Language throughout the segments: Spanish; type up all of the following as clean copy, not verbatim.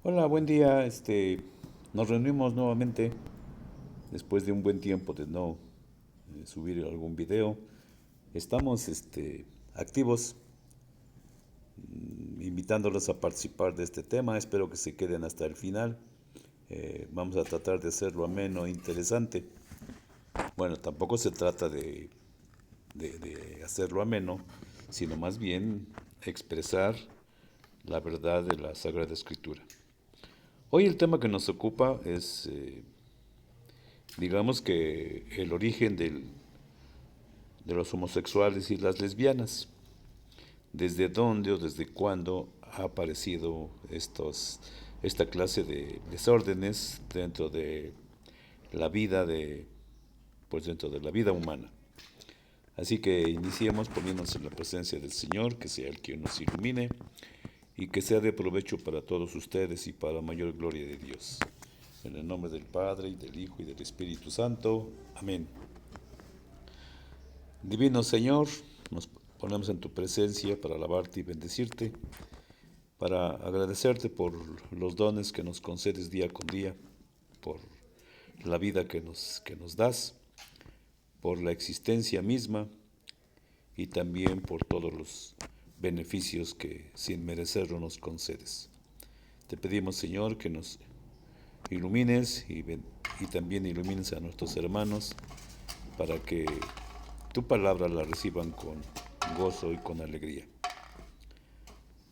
Hola, buen día. Nos reunimos nuevamente después de un buen tiempo de no subir algún video. Estamos activos, invitándolos a participar de este tema. Espero que se queden hasta el final. Vamos a tratar de hacerlo ameno e interesante. Bueno, tampoco se trata de hacerlo ameno, sino más bien expresar la verdad de la Sagrada Escritura. Hoy el tema que nos ocupa es digamos que el origen de los homosexuales y las lesbianas, desde dónde o desde cuándo ha aparecido esta clase de desórdenes dentro de la vida dentro de la vida humana. Así que iniciemos poniéndonos en la presencia del Señor, que sea el quien nos ilumine y que sea de provecho para todos ustedes y para la mayor gloria de Dios. En el nombre del Padre, y del Hijo, y del Espíritu Santo. Amén. Divino Señor, nos ponemos en tu presencia para alabarte y bendecirte, para agradecerte por los dones que nos concedes día con día, por la vida que nos das, por la existencia misma y también por todos los beneficios que sin merecerlo nos concedes. Te pedimos, Señor, que nos ilumines y también ilumines a nuestros hermanos para que tu palabra la reciban con gozo y con alegría.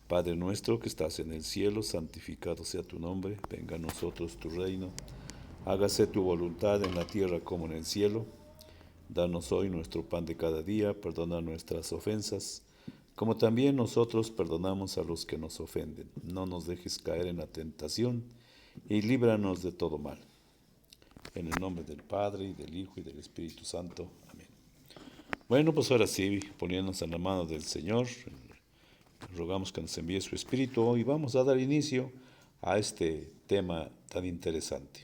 Padre nuestro que estás en el cielo, santificado sea tu nombre, venga a nosotros tu reino, hágase tu voluntad en la tierra como en el cielo. Danos hoy nuestro pan de cada día, perdona nuestras ofensas, como también nosotros perdonamos a los que nos ofenden. No nos dejes caer en la tentación y líbranos de todo mal. En el nombre del Padre, y del Hijo, y del Espíritu Santo. Amén. Bueno, pues ahora sí, poniéndonos en la mano del Señor, rogamos que nos envíe su Espíritu y vamos a dar inicio a este tema tan interesante.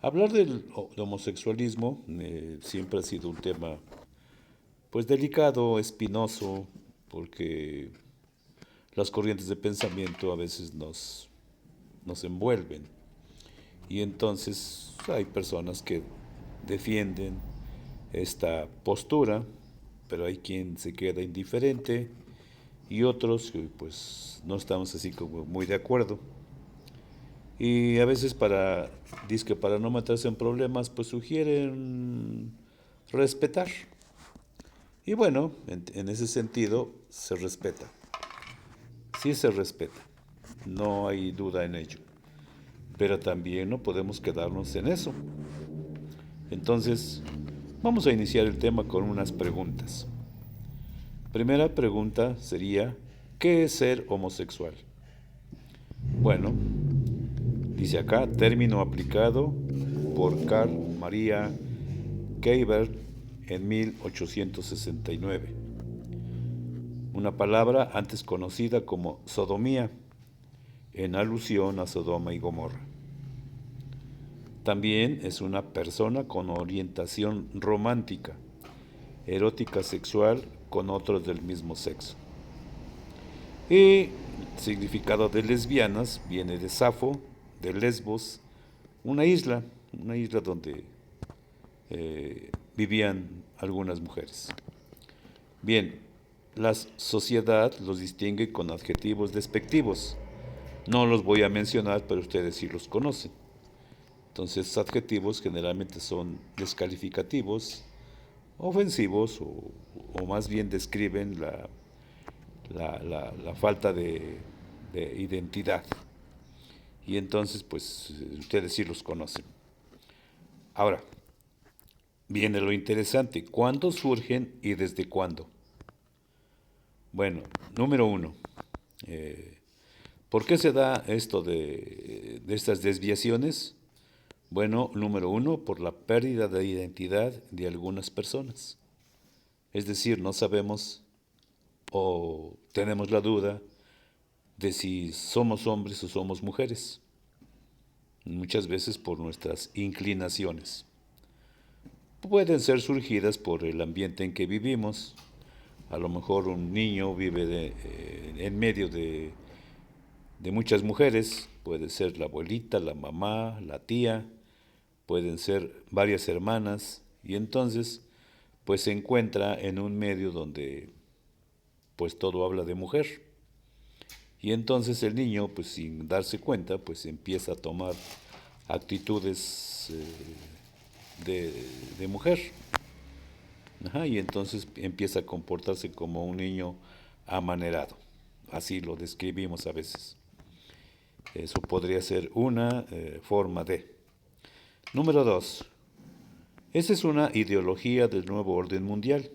Hablar del homosexualismo siempre ha sido un tema pues delicado, espinoso, porque las corrientes de pensamiento a veces nos envuelven. Y entonces hay personas que defienden esta postura, pero hay quien se queda indiferente y otros que pues no estamos así como muy de acuerdo. Y a veces para no meterse en problemas, pues sugieren respetar. Y bueno, en ese sentido se respeta. Sí se respeta. No hay duda en ello. Pero también no podemos quedarnos en eso. Entonces, vamos a iniciar el tema con unas preguntas. Primera pregunta sería, ¿qué es ser homosexual? Bueno, dice acá, término aplicado por Carl Maria Geiber en 1869. Una palabra antes conocida como sodomía, en alusión a Sodoma y Gomorra. También es una persona con orientación romántica, erótica sexual con otros del mismo sexo. Y el significado de lesbianas viene de Safo, de Lesbos, una isla donde vivían algunas mujeres. Bien, la sociedad los distingue con adjetivos despectivos. No los voy a mencionar, pero ustedes sí los conocen. Entonces, adjetivos generalmente son descalificativos, ofensivos o más bien describen la falta de identidad. Y entonces, pues, ustedes sí los conocen. Ahora, viene lo interesante. ¿Cuándo surgen y desde cuándo? Bueno, número uno. ¿Por qué se da esto de estas desviaciones? Bueno, número uno, por la pérdida de identidad de algunas personas. Es decir, no sabemos o tenemos la duda de si somos hombres o somos mujeres, muchas veces por nuestras inclinaciones. Pueden ser surgidas por el ambiente en que vivimos. A lo mejor un niño vive en medio de muchas mujeres, puede ser la abuelita, la mamá, la tía, pueden ser varias hermanas, y entonces pues se encuentra en un medio donde pues todo habla de mujer. Y entonces el niño, pues sin darse cuenta, pues empieza a tomar actitudes de, de mujer. Ajá, y entonces empieza a comportarse como un niño amanerado. Así lo describimos a veces. Eso podría ser una forma de. Número dos. Esa es una ideología del nuevo orden mundial.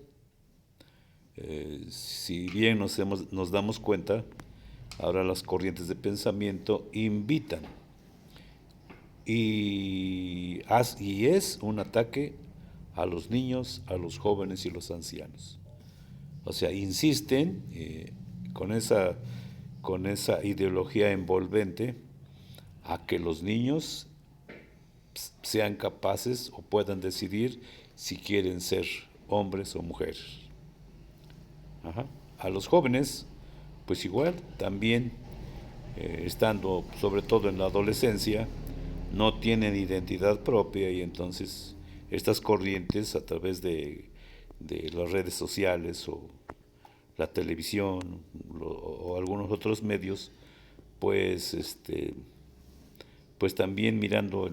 Si bien nos damos cuenta, ahora las corrientes de pensamiento invitan y es un ataque a los niños, a los jóvenes y los ancianos. O sea, insisten con esa ideología envolvente a que los niños sean capaces o puedan decidir si quieren ser hombres o mujeres. Ajá. A los jóvenes, pues igual, también estando sobre todo en la adolescencia, no tienen identidad propia y entonces estas corrientes a través de las redes sociales o la televisión o algunos otros medios, pues pues también mirando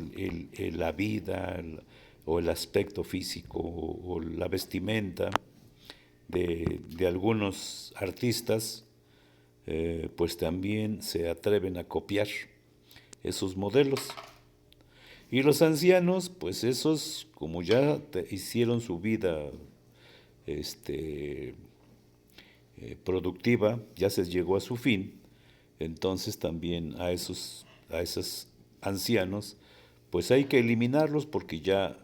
la vida o el aspecto físico o la vestimenta de algunos artistas, pues también se atreven a copiar esos modelos. Y los ancianos, pues esos, como ya hicieron su vida este, productiva, ya se llegó a su fin, entonces también a esos ancianos, pues hay que eliminarlos porque ya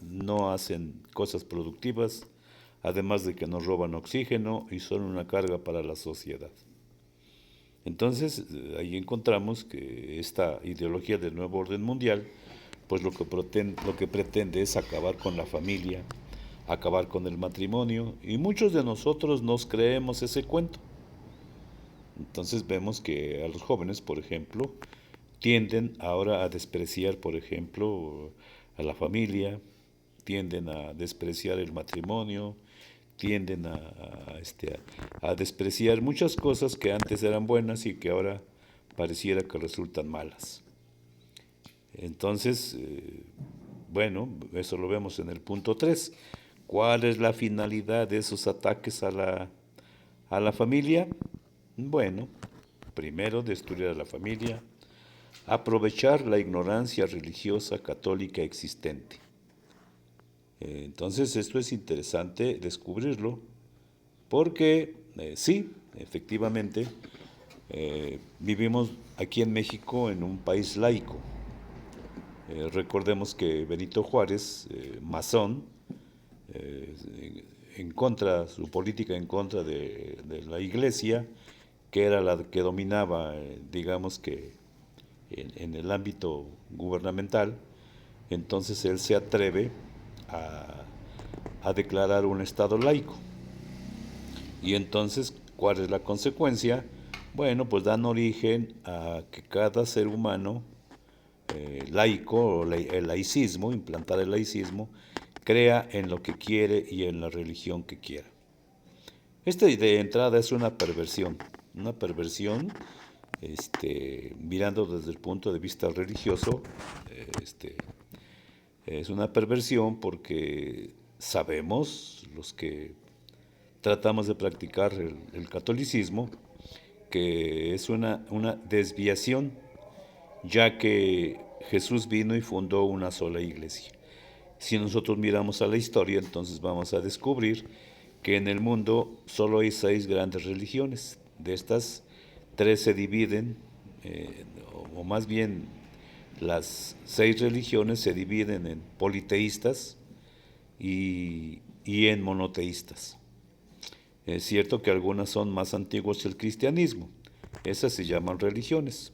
no hacen cosas productivas, además de que nos roban oxígeno y son una carga para la sociedad. Entonces, ahí encontramos que esta ideología del nuevo orden mundial, pues lo que pretende es acabar con la familia, acabar con el matrimonio, y muchos de nosotros nos creemos ese cuento. Entonces vemos que a los jóvenes, por ejemplo, tienden ahora a despreciar, por ejemplo, a la familia, tienden a despreciar el matrimonio, tienden a despreciar muchas cosas que antes eran buenas y que ahora pareciera que resultan malas. Entonces, bueno, eso lo vemos en el punto 3. ¿Cuál es la finalidad de esos ataques a la familia? Bueno, primero destruir a la familia, aprovechar la ignorancia religiosa católica existente. Entonces esto es interesante descubrirlo porque sí, efectivamente, vivimos aquí en México en un país laico. Recordemos que Benito Juárez, masón, en contra, su política en contra de la iglesia, que era la que dominaba, digamos que en el ámbito gubernamental, entonces él se atreve a declarar un Estado laico. Y entonces, ¿cuál es la consecuencia? Bueno, pues dan origen a que cada ser humano laico, o el laicismo, implantar el laicismo, crea en lo que quiere y en la religión que quiera. Esta de entrada es una perversión mirando desde el punto de vista religioso, es una perversión porque sabemos, los que tratamos de practicar el catolicismo, que es una desviación, ya que Jesús vino y fundó una sola iglesia. Si nosotros miramos a la historia, entonces vamos a descubrir que en el mundo solo hay 6 grandes religiones. De estas, 3 se dividen, o más bien las 6 religiones se dividen en politeístas y en monoteístas. Es cierto que algunas son más antiguas que el cristianismo, esas se llaman religiones.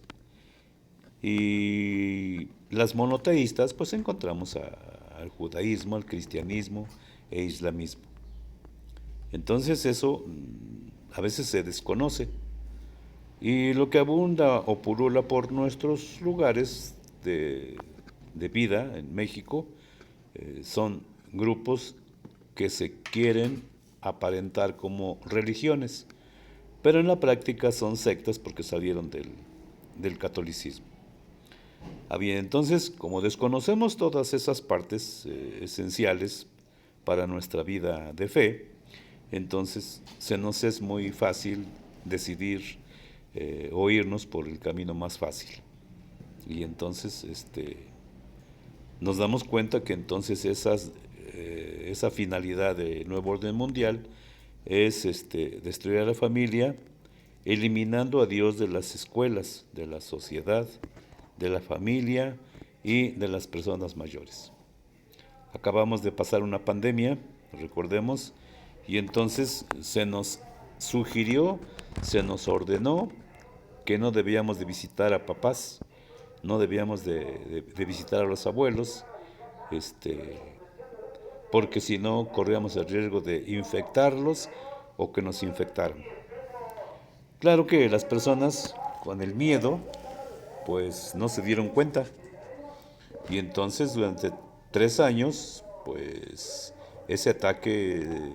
Y las monoteístas, pues encontramos al judaísmo, al cristianismo e islamismo. Entonces eso a veces se desconoce Y lo que abunda o pulula por nuestros lugares de vida en México son grupos que se quieren aparentar como religiones, pero en la práctica son sectas porque salieron del catolicismo. Bien, entonces, como desconocemos todas esas partes esenciales para nuestra vida de fe, entonces se nos es muy fácil decidir o irnos por el camino más fácil. Y entonces nos damos cuenta que entonces esa finalidad del nuevo orden mundial es destruir a la familia, eliminando a Dios de las escuelas, de la sociedad, de la familia y de las personas mayores. Acabamos de pasar una pandemia, recordemos, y entonces se nos sugirió, se nos ordenó que no debíamos de visitar a papás, no debíamos de visitar a los abuelos, porque si no corríamos el riesgo de infectarlos o que nos infectaran. Claro que las personas con el miedo pues no se dieron cuenta y entonces durante 3 años pues ese ataque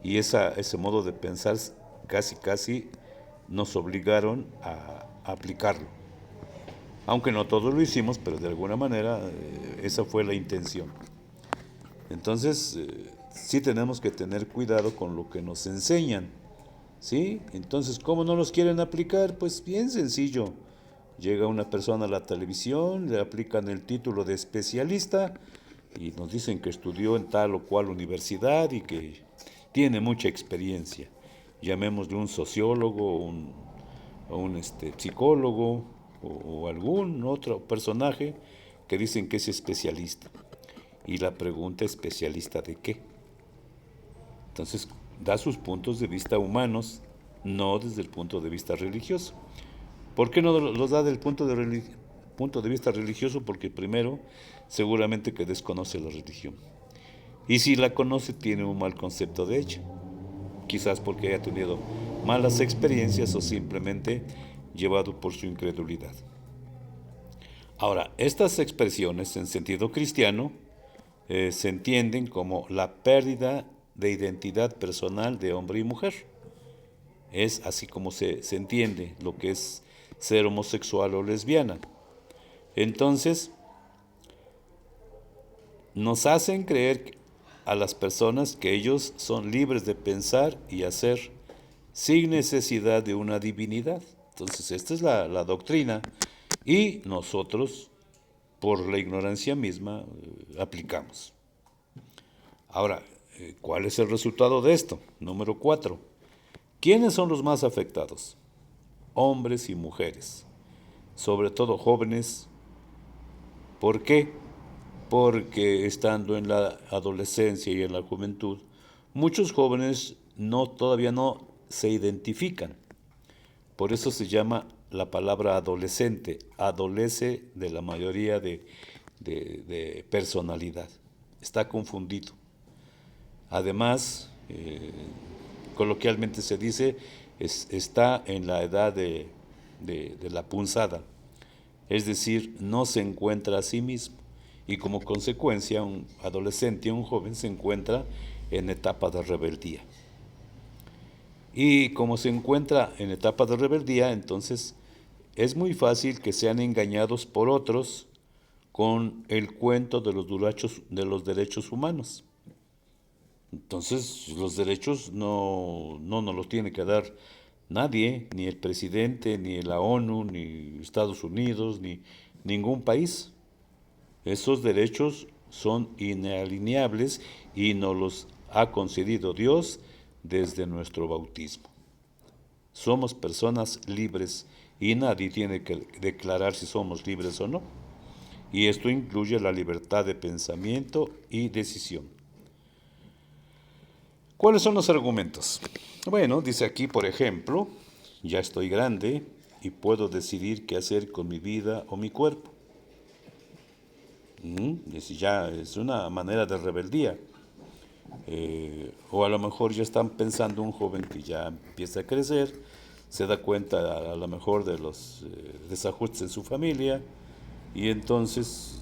y ese modo de pensar casi nos obligaron a aplicarlo. Aunque no todos lo hicimos, pero de alguna manera esa fue la intención. Entonces, sí tenemos que tener cuidado con lo que nos enseñan, ¿sí? Entonces, ¿cómo no los quieren aplicar? Pues bien sencillo. Llega una persona a la televisión, le aplican el título de especialista y nos dicen que estudió en tal o cual universidad y que tiene mucha experiencia. Llamémosle un sociólogo, un psicólogo o algún otro personaje que dicen que es especialista. Y la pregunta, ¿especialista de qué? Entonces, da sus puntos de vista humanos, no desde el punto de vista religioso. ¿Por qué no los da del punto de vista religioso? Porque primero, seguramente que desconoce la religión. Y si la conoce, tiene un mal concepto de ella. Quizás porque haya tenido malas experiencias o simplemente llevado por su incredulidad. Ahora, estas expresiones en sentido cristiano se entienden como la pérdida de identidad personal de hombre y mujer. Es así como se entiende lo que es ser homosexual o lesbiana. Entonces, nos hacen creer a las personas que ellos son libres de pensar y hacer sin necesidad de una divinidad. Entonces, esta es la doctrina y nosotros, por la ignorancia misma, aplicamos. Ahora, ¿cuál es el resultado de esto? Número 4. ¿Quiénes son los más afectados? Hombres y mujeres, sobre todo jóvenes. ¿Por qué? Porque estando en la adolescencia y en la juventud, muchos jóvenes todavía no se identifican. Por eso se llama la palabra adolescente, adolece de la mayoría de personalidad. Está confundido. Además, coloquialmente se dice, está en la edad de la punzada, es decir, no se encuentra a sí mismo y como consecuencia un adolescente, un joven se encuentra en etapa de rebeldía. Y como se encuentra en etapa de rebeldía, entonces es muy fácil que sean engañados por otros con el cuento de los derechos humanos. Entonces, los derechos no nos los tiene que dar nadie, ni el presidente, ni la ONU, ni Estados Unidos, ni ningún país. Esos derechos son inalineables y nos los ha concedido Dios desde nuestro bautismo. Somos personas libres y nadie tiene que declarar si somos libres o no. Y esto incluye la libertad de pensamiento y decisión. ¿Cuáles son los argumentos? Bueno, dice aquí, por ejemplo, ya estoy grande y puedo decidir qué hacer con mi vida o mi cuerpo. Ya es una manera de rebeldía. O a lo mejor ya están pensando un joven que ya empieza a crecer, se da cuenta a lo mejor de los desajustes en su familia y entonces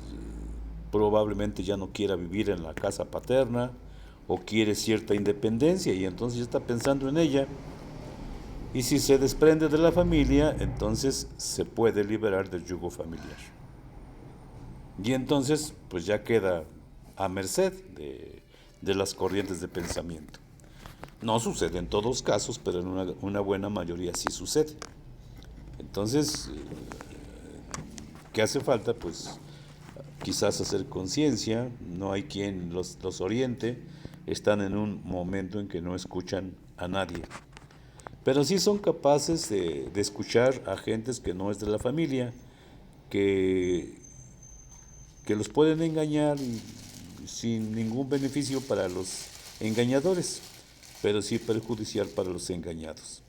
probablemente ya no quiera vivir en la casa paterna o quiere cierta independencia y entonces ya está pensando en ella. Y si se desprende de la familia, entonces se puede liberar del yugo familiar. Y entonces, pues ya queda a merced de las corrientes de pensamiento. No sucede en todos casos, pero en una buena mayoría sí sucede. Entonces, ¿qué hace falta? Pues quizás hacer conciencia, no hay quien los oriente, están en un momento en que no escuchan a nadie. Pero sí son capaces de escuchar a gentes que no es de la familia, que, que los pueden engañar sin ningún beneficio para los engañadores, pero sí perjudicial para los engañados.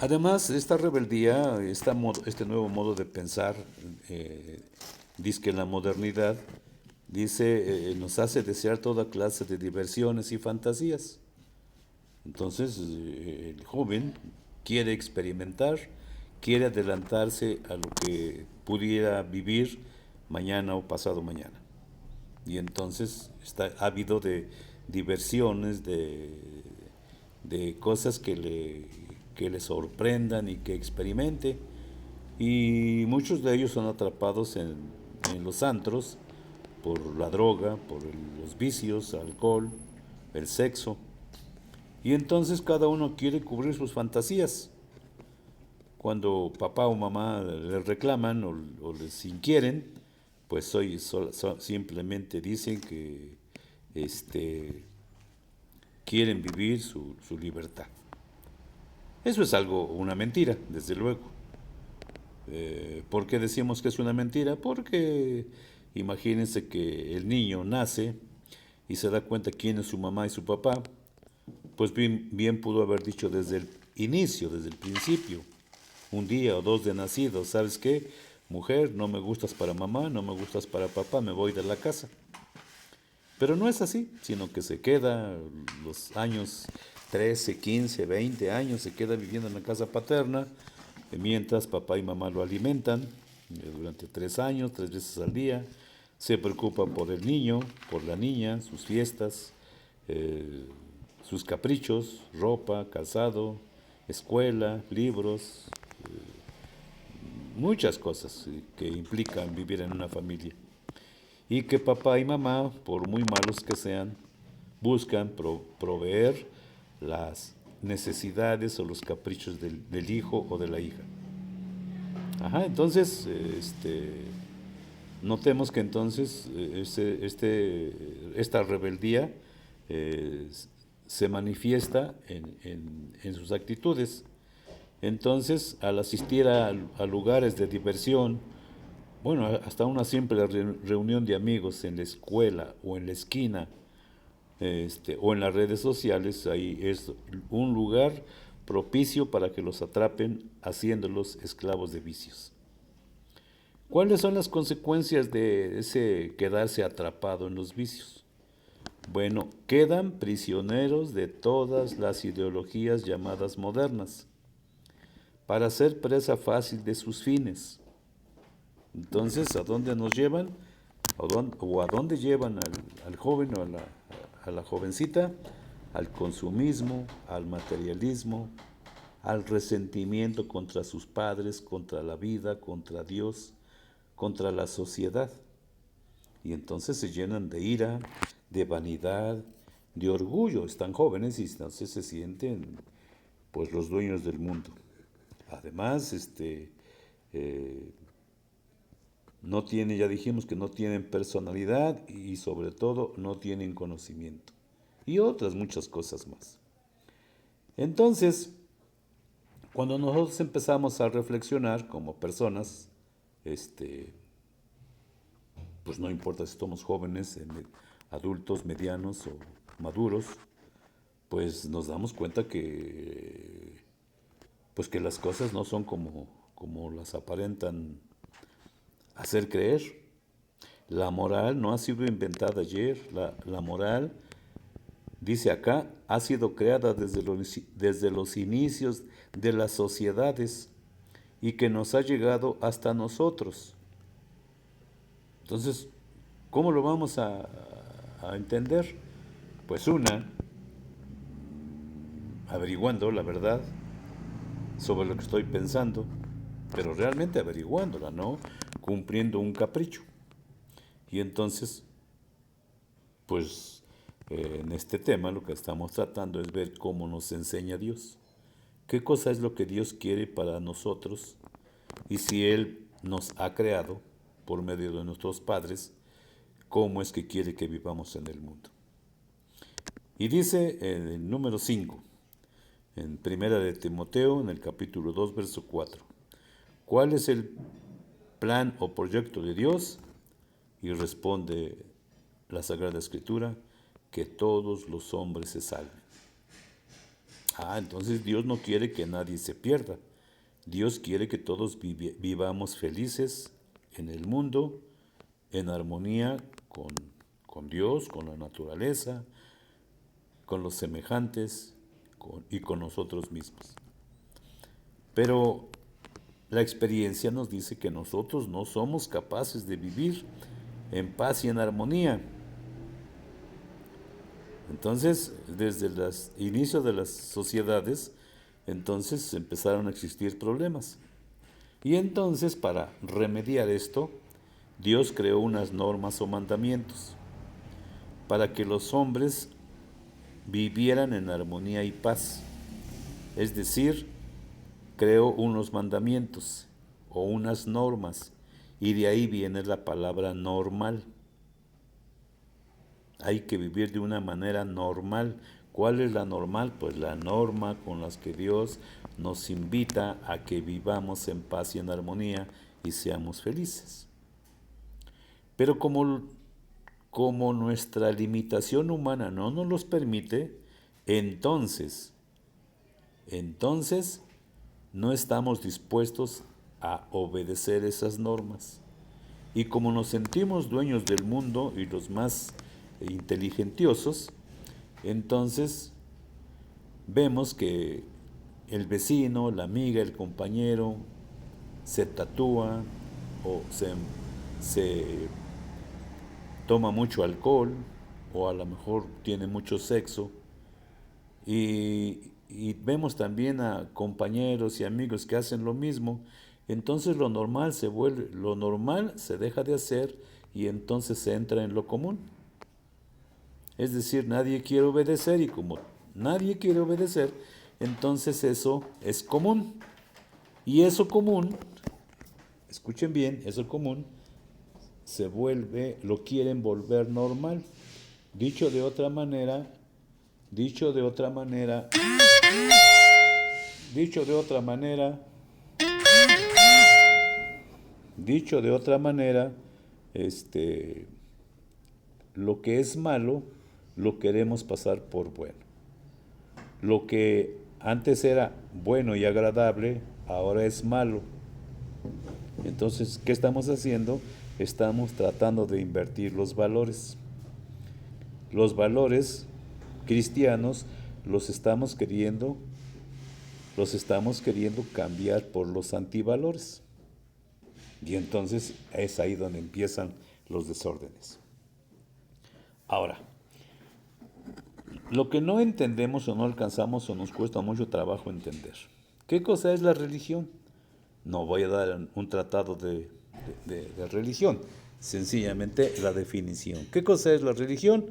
Además, esta rebeldía, este nuevo modo de pensar, dice que la modernidad, nos hace desear toda clase de diversiones y fantasías. Entonces, el joven quiere experimentar, quiere adelantarse a lo que pudiera vivir mañana o pasado mañana. Y entonces está ávido de diversiones, de cosas que le sorprendan y que experimente. Y muchos de ellos son atrapados en los antros por la droga, por los vicios, alcohol, el sexo. Y entonces cada uno quiere cubrir sus fantasías. Cuando papá o mamá les reclaman o les inquieren, pues simplemente dicen que quieren vivir su libertad. Eso es una mentira, desde luego. ¿Por qué decimos que es una mentira? Porque imagínense que el niño nace y se da cuenta quién es su mamá y su papá, pues bien pudo haber dicho desde el inicio, desde el principio, un día o dos de nacido, ¿sabes qué? Mujer, no me gustas para mamá, no me gustas para papá, me voy de la casa. Pero no es así, sino que se queda los años 13, 15, 20 años, se queda viviendo en la casa paterna, mientras papá y mamá lo alimentan durante 3 años, 3 veces al día, se preocupan por el niño, por la niña, sus fiestas, eh, sus caprichos, ropa, calzado, escuela, libros, muchas cosas que implican vivir en una familia. Y que papá y mamá, por muy malos que sean, buscan proveer las necesidades o los caprichos del hijo o de la hija. Ajá, entonces, notemos que entonces esta rebeldía eh, se manifiesta en sus actitudes. Entonces, al asistir a lugares de diversión, bueno, hasta una simple reunión de amigos en la escuela o en la esquina, o en las redes sociales, ahí es un lugar propicio para que los atrapen haciéndolos esclavos de vicios. ¿Cuáles son las consecuencias de ese quedarse atrapado en los vicios? Bueno, quedan prisioneros de todas las ideologías llamadas modernas, para ser presa fácil de sus fines. Entonces, ¿a dónde nos llevan? ¿O a dónde llevan al joven o a la jovencita? Al consumismo, al materialismo, al resentimiento contra sus padres, contra la vida, contra Dios, contra la sociedad. Y entonces se llenan de ira, de vanidad, de orgullo. Están jóvenes y entonces se sienten pues los dueños del mundo. Además, eh, no tienen, ya dijimos que no tienen personalidad y sobre todo no tienen conocimiento. Y otras muchas cosas más. Entonces, cuando nosotros empezamos a reflexionar como personas, pues no importa si somos jóvenes, adultos, medianos o maduros, pues nos damos cuenta pues que las cosas no son como las aparentan hacer creer. La moral no ha sido inventada ayer, la moral dice acá, ha sido creada desde los inicios de las sociedades y que nos ha llegado hasta nosotros. Entonces, ¿cómo lo vamos a entender? Pues una, averiguando la verdad sobre lo que estoy pensando, pero realmente averiguándola, ¿no? Cumpliendo un capricho. Y entonces, pues en este tema lo que estamos tratando es ver cómo nos enseña Dios. ¿Qué cosa es lo que Dios quiere para nosotros? Y si Él nos ha creado por medio de nuestros padres, ¿cómo es que quiere que vivamos en el mundo? Y dice en el número 5, en Primera de Timoteo, en el capítulo 2, verso 4, ¿cuál es el plan o proyecto de Dios? Y responde la Sagrada Escritura, que todos los hombres se salven. Entonces Dios no quiere que nadie se pierda. Dios quiere que todos vivamos felices en el mundo, en armonía con Dios, con la naturaleza, con los semejantes y con nosotros mismos. Pero la experiencia nos dice que nosotros no somos capaces de vivir en paz y en armonía. Entonces, desde el inicio de las sociedades, entonces empezaron a existir problemas. Y entonces, para remediar esto, Dios creó unas normas o mandamientos para que los hombres vivieran en armonía y paz. Es decir, creó unos mandamientos o unas normas, y de ahí viene la palabra normal. Hay que vivir de una manera normal. ¿Cuál es la normal? Pues la norma con la que Dios nos invita a que vivamos en paz y en armonía y seamos felices. Pero como nuestra limitación humana no nos los permite, entonces no estamos dispuestos a obedecer esas normas. Y como nos sentimos dueños del mundo y los más inteligentiosos, entonces vemos que el vecino, la amiga, el compañero se tatúa o se toma mucho alcohol o a lo mejor tiene mucho sexo y vemos también a compañeros y amigos que hacen lo mismo. Entonces lo normal se deja de hacer y entonces se entra en lo común. Es decir, nadie quiere obedecer y como nadie quiere obedecer, entonces eso es común. Y eso común, escuchen bien, eso común lo quieren volver normal. Dicho de otra manera, dicho de otra manera, dicho de otra manera, dicho de otra manera, lo que es malo lo queremos pasar por bueno. Lo que antes era bueno y agradable, ahora es malo. Entonces, ¿qué estamos haciendo? Estamos tratando de invertir los valores. Los valores cristianos los estamos queriendo cambiar por los antivalores. Y entonces es ahí donde empiezan los desórdenes. Ahora, lo que no entendemos o no alcanzamos o nos cuesta mucho trabajo entender. ¿Qué cosa es la religión? No voy a dar un tratado de religión, sencillamente la definición. ¿Qué cosa es la religión?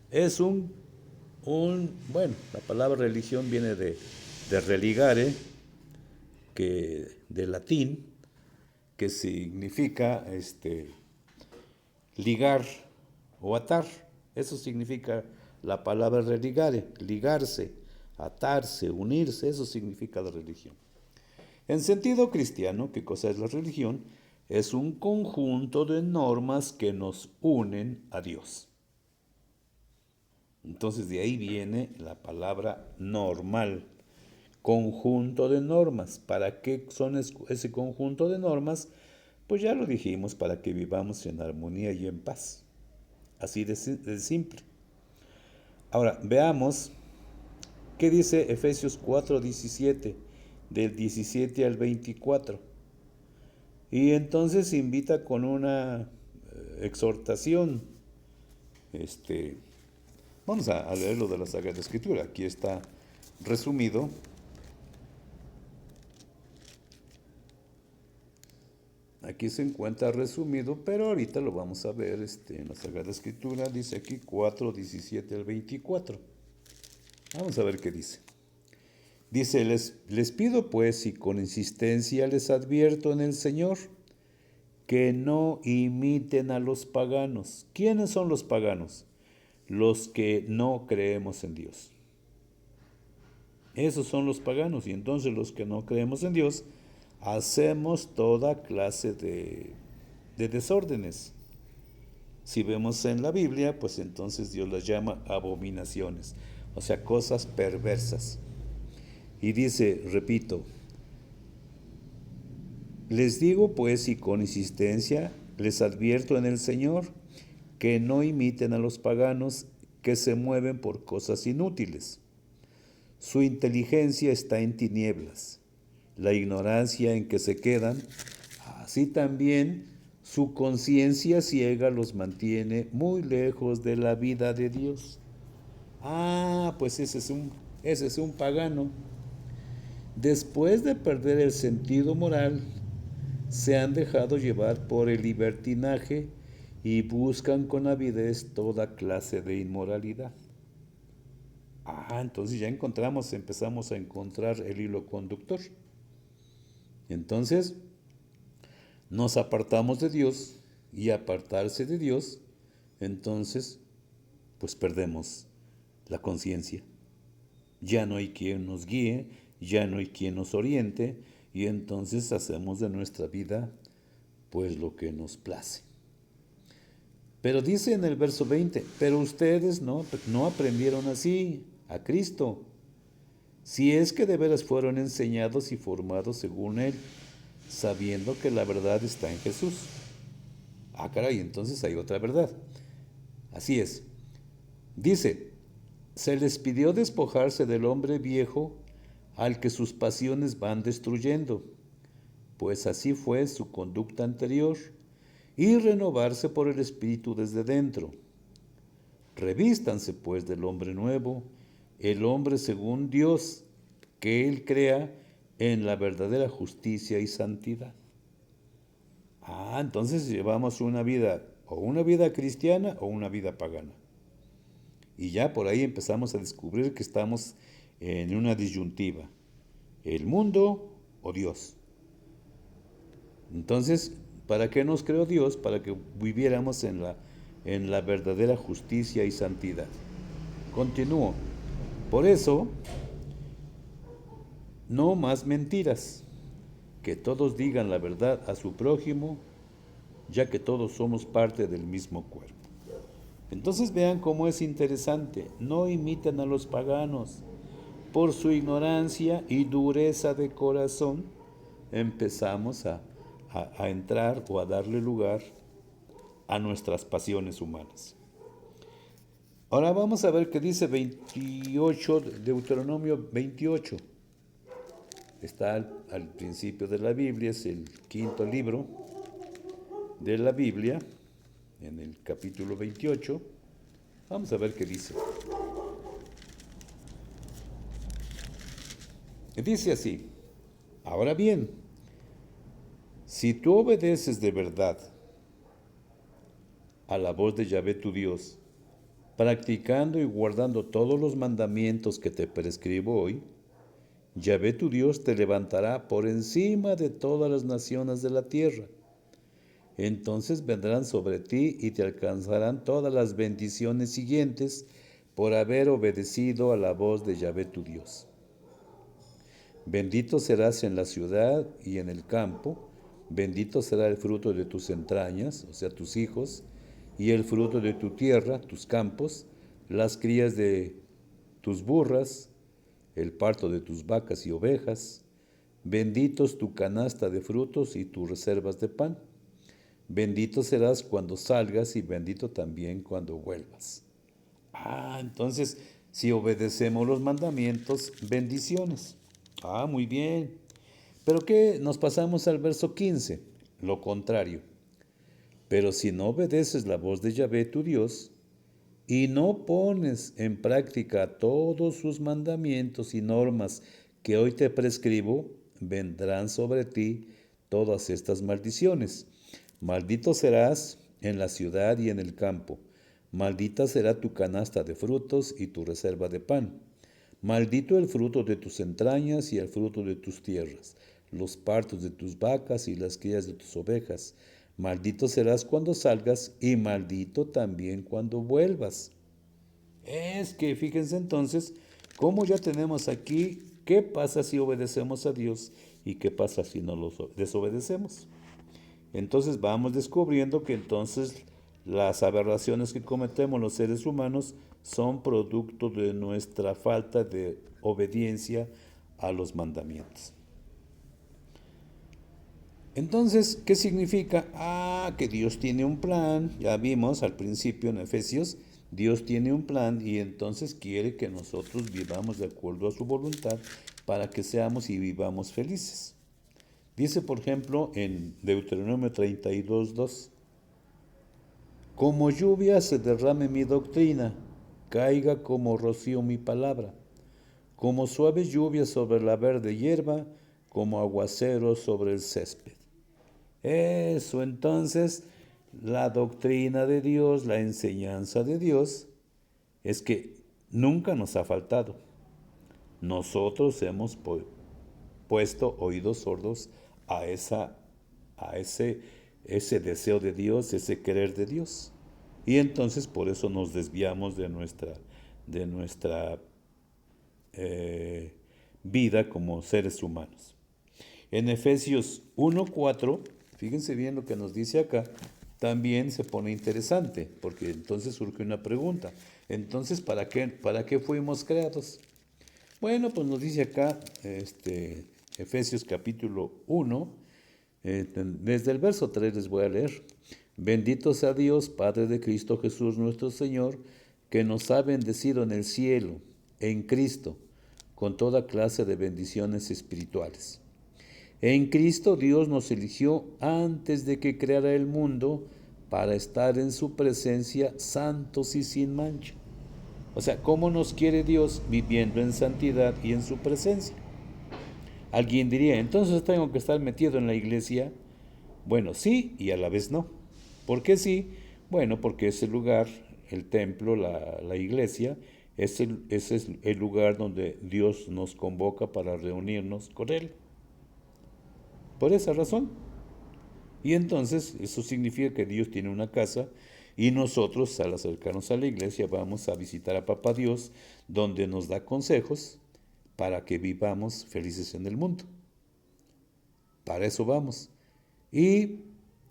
Es bueno, la palabra religión viene de religare, de latín, que significa ligar o atar. Eso significa la palabra religare, ligarse, atarse, unirse, eso significa la religión. En sentido cristiano, ¿qué cosa es la religión? Es un conjunto de normas que nos unen a Dios. Entonces de ahí viene la palabra normal, conjunto de normas. ¿Para qué son ese conjunto de normas? Pues ya lo dijimos, para que vivamos en armonía y en paz. Así de simple. Ahora, veamos qué dice Efesios 4:17, del 17 al 24. Y entonces invita con una exhortación. Este, Vamos a leer lo de la Sagrada Escritura. Aquí está resumido. Aquí se encuentra resumido, pero ahorita lo vamos a ver en la Sagrada Escritura. Dice aquí 4:17 al 24. Vamos a ver qué dice. Dice, les pido pues y con insistencia les advierto en el Señor que no imiten a los paganos. ¿Quiénes son los paganos? Los que no creemos en Dios. Esos son los paganos. Y entonces los que no creemos en Dios hacemos toda clase de desórdenes. Si vemos en la Biblia, pues entonces Dios las llama abominaciones, o sea, cosas perversas. Y dice, repito, les digo pues y con insistencia, les advierto en el Señor, que no imiten a los paganos que se mueven por cosas inútiles. Su inteligencia está en tinieblas, la ignorancia en que se quedan, así también su conciencia ciega los mantiene muy lejos de la vida de Dios. Pues ese es un pagano. Después de perder el sentido moral, se han dejado llevar por el libertinaje y buscan con avidez toda clase de inmoralidad. Entonces ya empezamos a encontrar el hilo conductor. Entonces nos apartamos de Dios y apartarse de Dios, entonces pues perdemos la conciencia. Ya no hay quien nos guíe, ya no hay quien nos oriente y entonces hacemos de nuestra vida pues lo que nos place. Pero dice en el verso 20, pero ustedes no aprendieron así a Cristo, si es que de veras fueron enseñados y formados según Él, sabiendo que la verdad está en Jesús. Caray, entonces hay otra verdad. Así es. Dice, se les pidió despojarse del hombre viejo al que sus pasiones van destruyendo, pues así fue su conducta anterior, y renovarse por el Espíritu desde dentro. Revístanse pues del hombre nuevo, el hombre según Dios, que Él crea en la verdadera justicia y santidad. Entonces llevamos una vida, o una vida cristiana o una vida pagana. Y ya por ahí empezamos a descubrir que estamos en una disyuntiva, el mundo o Dios. Entonces, ¿para qué nos creó Dios? Para que viviéramos en la verdadera justicia y santidad. Continúo. Por eso, no más mentiras, que todos digan la verdad a su prójimo, ya que todos somos parte del mismo cuerpo. Entonces vean cómo es interesante, no imitan a los paganos. Por su ignorancia y dureza de corazón, empezamos a entrar o a darle lugar a nuestras pasiones humanas. Ahora vamos a ver qué dice 28, Deuteronomio 28. Está al principio de la Biblia, es el quinto libro de la Biblia, en el capítulo 28. Vamos a ver qué dice. Dice así, ahora bien, si tú obedeces de verdad a la voz de Yahvé tu Dios, practicando y guardando todos los mandamientos que te prescribo hoy, Yahvé tu Dios te levantará por encima de todas las naciones de la tierra. Entonces vendrán sobre ti y te alcanzarán todas las bendiciones siguientes por haber obedecido a la voz de Yahvé tu Dios. Bendito serás en la ciudad y en el campo, bendito será el fruto de tus entrañas, o sea, tus hijos, y el fruto de tu tierra, tus campos, las crías de tus burras, el parto de tus vacas y ovejas, benditos tu canasta de frutos y tus reservas de pan. Bendito serás cuando salgas y bendito también cuando vuelvas. Entonces, si obedecemos los mandamientos, bendiciones. Muy bien. Pero ¿qué? Nos pasamos al verso 15, lo contrario. Pero si no obedeces la voz de Yahvé tu Dios, y no pones en práctica todos sus mandamientos y normas que hoy te prescribo, vendrán sobre ti todas estas maldiciones. Maldito serás en la ciudad y en el campo. Maldita será tu canasta de frutos y tu reserva de pan. Maldito el fruto de tus entrañas y el fruto de tus tierras, los partos de tus vacas y las crías de tus ovejas. Maldito serás cuando salgas y maldito también cuando vuelvas. Es que fíjense entonces cómo ya tenemos aquí qué pasa si obedecemos a Dios y qué pasa si no los desobedecemos. Entonces vamos descubriendo que entonces las aberraciones que cometemos los seres humanos son producto de nuestra falta de obediencia a los mandamientos. Entonces, ¿qué significa? Que Dios tiene un plan. Ya vimos al principio en Efesios, Dios tiene un plan y entonces quiere que nosotros vivamos de acuerdo a su voluntad para que seamos y vivamos felices. Dice, por ejemplo, en Deuteronomio 32:2, como lluvia se derrame mi doctrina, caiga como rocío mi palabra, como suave lluvia sobre la verde hierba, como aguacero sobre el césped. Eso, entonces, la doctrina de Dios, la enseñanza de Dios, es que nunca nos ha faltado. Nosotros hemos puesto oídos sordos a ese deseo de Dios, ese querer de Dios. Y entonces por eso nos desviamos de nuestra vida como seres humanos. En Efesios 1:4, fíjense bien lo que nos dice acá, también se pone interesante, porque entonces surge una pregunta. Entonces, ¿para qué fuimos creados? Bueno, pues nos dice acá, Efesios capítulo 1, desde el verso 3 les voy a leer. Bendito sea Dios, Padre de Cristo Jesús nuestro Señor, que nos ha bendecido en el cielo, en Cristo, con toda clase de bendiciones espirituales. En Cristo Dios nos eligió antes de que creara el mundo para estar en su presencia santos y sin mancha. O sea, ¿cómo nos quiere Dios? Viviendo en santidad y en su presencia. Alguien diría, entonces tengo que estar metido en la iglesia. Bueno, sí y a la vez no. ¿Por qué sí? Bueno, porque ese lugar, el templo, la iglesia, ese es el lugar donde Dios nos convoca para reunirnos con Él. Por esa razón. Y entonces eso significa que Dios tiene una casa y nosotros al acercarnos a la iglesia vamos a visitar a Papá Dios donde nos da consejos para que vivamos felices en el mundo. Para eso vamos. Y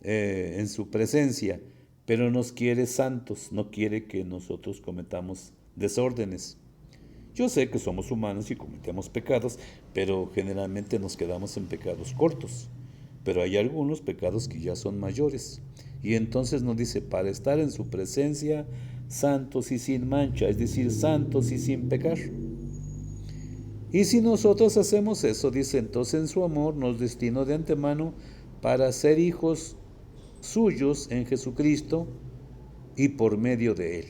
en su presencia, pero nos quiere santos, no quiere que nosotros cometamos desórdenes. Yo sé que somos humanos y cometemos pecados, pero generalmente nos quedamos en pecados cortos. Pero hay algunos pecados que ya son mayores. Y entonces nos dice, para estar en su presencia, santos y sin mancha, es decir, santos y sin pecar. Y si nosotros hacemos eso, dice, entonces en su amor nos destinó de antemano para ser hijos suyos en Jesucristo y por medio de Él.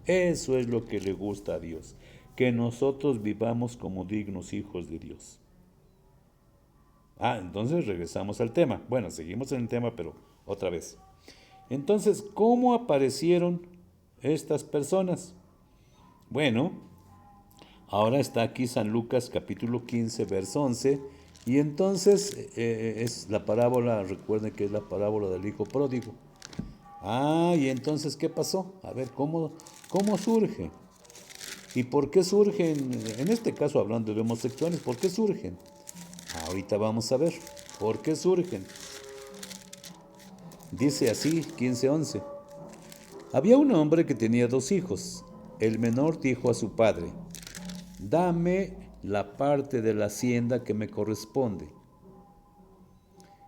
Eso es lo que le gusta a Dios, que nosotros vivamos como dignos hijos de Dios. Entonces regresamos al tema. Bueno, seguimos en el tema, pero otra vez. Entonces, ¿cómo aparecieron estas personas? Bueno, ahora está aquí San Lucas capítulo 15, verso 11, y entonces es la parábola, recuerden que es la parábola del hijo pródigo. Y entonces, ¿qué pasó? A ver, ¿cómo surge? ¿Y por qué surgen? En este caso, hablando de homosexuales, ¿por qué surgen? Ahorita vamos a ver por qué surgen. Dice así, 15:11. Había un hombre que tenía 2 hijos. El menor dijo a su padre, dame la parte de la hacienda que me corresponde.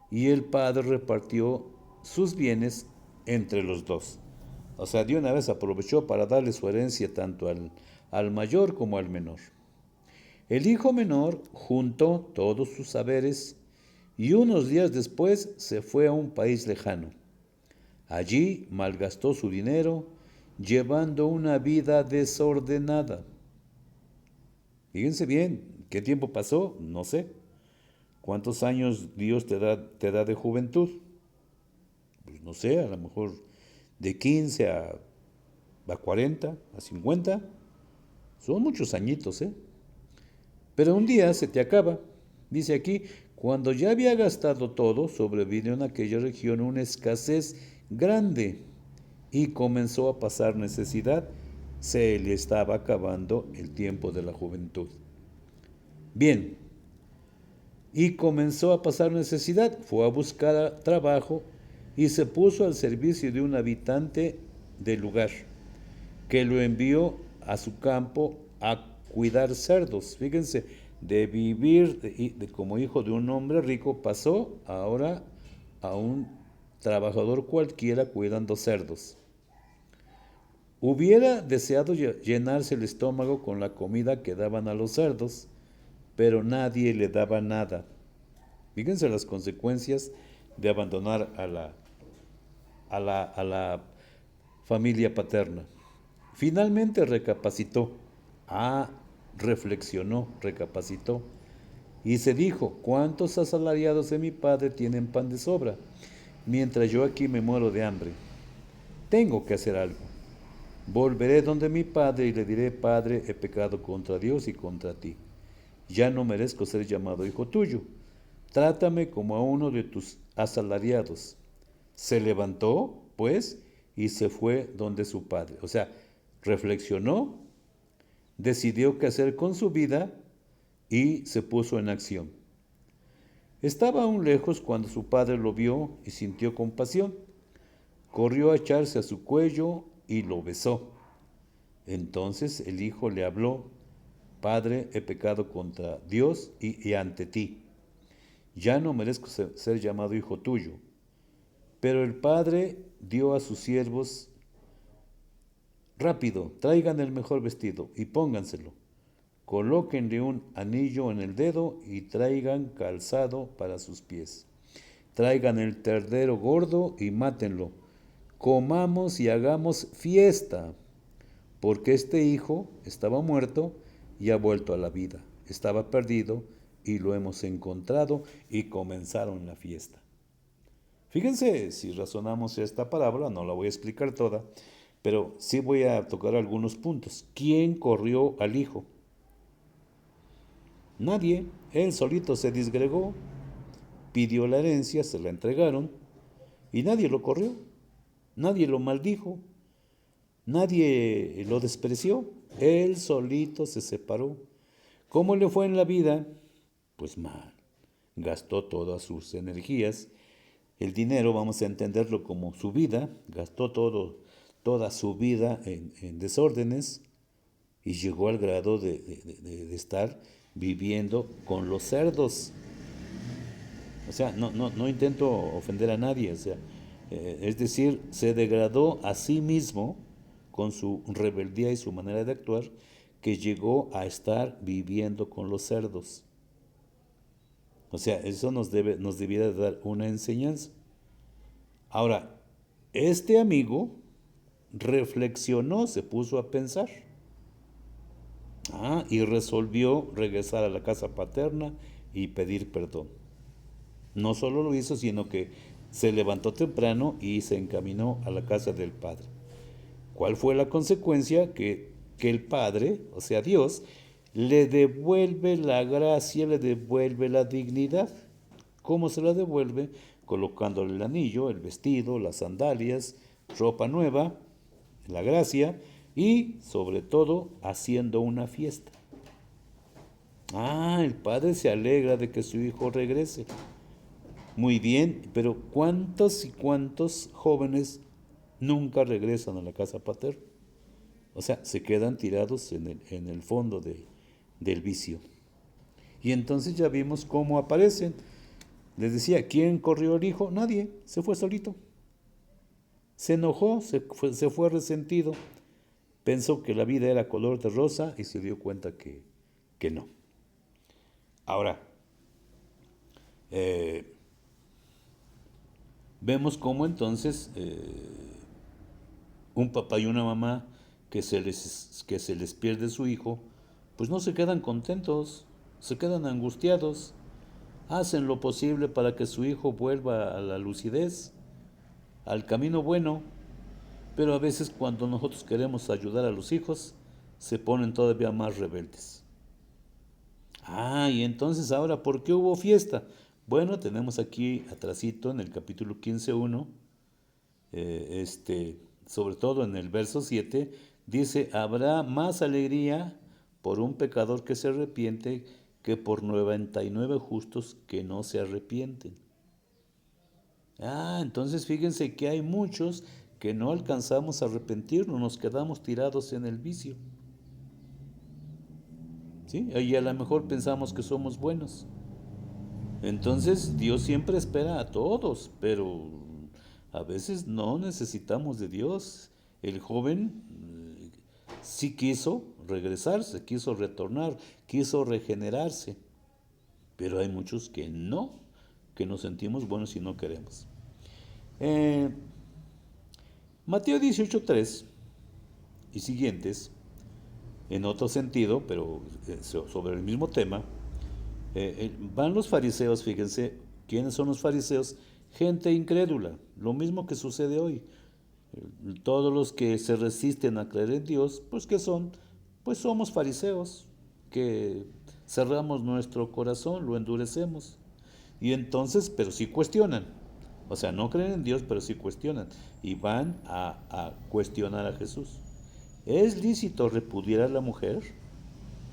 Y el padre repartió sus bienes entre los 2. o sea, de una vez aprovechó para darle su herencia tanto al mayor como al menor. El hijo menor juntó todos sus saberes y unos días después se fue a un país lejano. Allí malgastó su dinero llevando una vida desordenada. Fíjense bien, ¿qué tiempo pasó? No sé. ¿Cuántos años Dios te da de juventud? Pues no sé, a lo mejor de 15 a 40, a 50. Son muchos añitos, ¿eh? Pero un día se te acaba. Dice aquí, cuando ya había gastado todo, sobrevino en aquella región una escasez grande y comenzó a pasar necesidad. Se le estaba acabando el tiempo de la juventud. Bien, y comenzó a pasar necesidad. Fue a buscar trabajo y se puso al servicio de un habitante del lugar, que lo envió a su campo a cuidar cerdos. Fíjense, de vivir como hijo de un hombre rico, pasó ahora a un trabajador cualquiera cuidando cerdos. Hubiera deseado llenarse el estómago con la comida que daban a los cerdos, pero nadie le daba nada. Fíjense las consecuencias de abandonar a la familia paterna. Finalmente recapacitó. Reflexionó, recapacitó. Y se dijo, ¿cuántos asalariados de mi padre tienen pan de sobra? Mientras yo aquí me muero de hambre. Tengo que hacer algo. Volveré donde mi padre y le diré, Padre, he pecado contra Dios y contra ti. Ya no merezco ser llamado hijo tuyo. Trátame como a uno de tus asalariados. Se levantó, pues, y se fue donde su padre. O sea, reflexionó, decidió qué hacer con su vida y se puso en acción. Estaba aún lejos cuando su padre lo vio y sintió compasión. Corrió a echarse a su cuello y lo besó. Entonces el hijo le habló, Padre, he pecado contra Dios y ante ti. Ya no merezco ser llamado hijo tuyo. Pero el padre dio a sus siervos, rápido, traigan el mejor vestido y pónganselo. Colóquenle un anillo en el dedo y traigan calzado para sus pies. Traigan el ternero gordo y mátenlo. Comamos y hagamos fiesta, porque este hijo estaba muerto y ha vuelto a la vida. Estaba perdido y lo hemos encontrado, y comenzaron la fiesta. Fíjense, si razonamos esta parábola, no la voy a explicar toda, pero sí voy a tocar algunos puntos. ¿Quién corrió al hijo? Nadie. Él solito se disgregó, pidió la herencia, se la entregaron y nadie lo corrió, nadie lo maldijo, nadie lo despreció. Él solito se separó. ¿Cómo le fue en la vida? Pues mal. Gastó todas sus energías. El dinero, vamos a entenderlo como su vida, gastó toda su vida en desórdenes y llegó al grado de estar viviendo con los cerdos. O sea, no intento ofender a nadie, o sea, es decir, se degradó a sí mismo con su rebeldía y su manera de actuar, que llegó a estar viviendo con los cerdos. O sea, eso nos debiera dar una enseñanza. Ahora, este amigo reflexionó, se puso a pensar, y resolvió regresar a la casa paterna y pedir perdón. No solo lo hizo, sino que se levantó temprano y se encaminó a la casa del padre. ¿Cuál fue la consecuencia? Que el padre, o sea Dios, le devuelve la gracia, le devuelve la dignidad. ¿Cómo se la devuelve? Colocándole el anillo, el vestido, las sandalias, ropa nueva, la gracia, y sobre todo haciendo una fiesta. El padre se alegra de que su hijo regrese. Muy bien, pero ¿cuántos y cuántos jóvenes nunca regresan a la casa paterna? O sea, se quedan tirados en el fondo del vicio. Y entonces ya vimos cómo aparecen. Les decía, ¿quién corrió el hijo? Nadie, se fue solito. Se enojó, se fue resentido, pensó que la vida era color de rosa y se dio cuenta que no. Ahora, eh, vemos cómo entonces un papá y una mamá que se les pierde su hijo, pues no se quedan contentos, se quedan angustiados, hacen lo posible para que su hijo vuelva a la lucidez, al camino bueno, pero a veces cuando nosotros queremos ayudar a los hijos, se ponen todavía más rebeldes. Y entonces ahora, ¿por qué hubo fiesta? Bueno, tenemos aquí atrasito en el capítulo 15:1, sobre todo en el verso 7, dice, habrá más alegría por un pecador que se arrepiente que por 99 justos que no se arrepienten. Entonces fíjense que hay muchos que no alcanzamos a arrepentirnos, nos quedamos tirados en el vicio. ¿Sí? Y a lo mejor pensamos que somos buenos. Entonces Dios siempre espera a todos, pero a veces no necesitamos de Dios. El joven sí quiso regresarse, quiso retornar, quiso regenerarse, pero hay muchos que no, que nos sentimos buenos y no queremos. Mateo 18:3 y siguientes, en otro sentido, pero sobre el mismo tema, van los fariseos, fíjense, ¿quiénes son los fariseos? Gente incrédula, lo mismo que sucede hoy. Todos los que se resisten a creer en Dios, pues ¿qué son? Pues somos fariseos, que cerramos nuestro corazón, lo endurecemos. Y entonces, pero sí cuestionan. O sea, no creen en Dios, pero sí cuestionan. Y van a cuestionar a Jesús. ¿Es lícito repudiar a la mujer?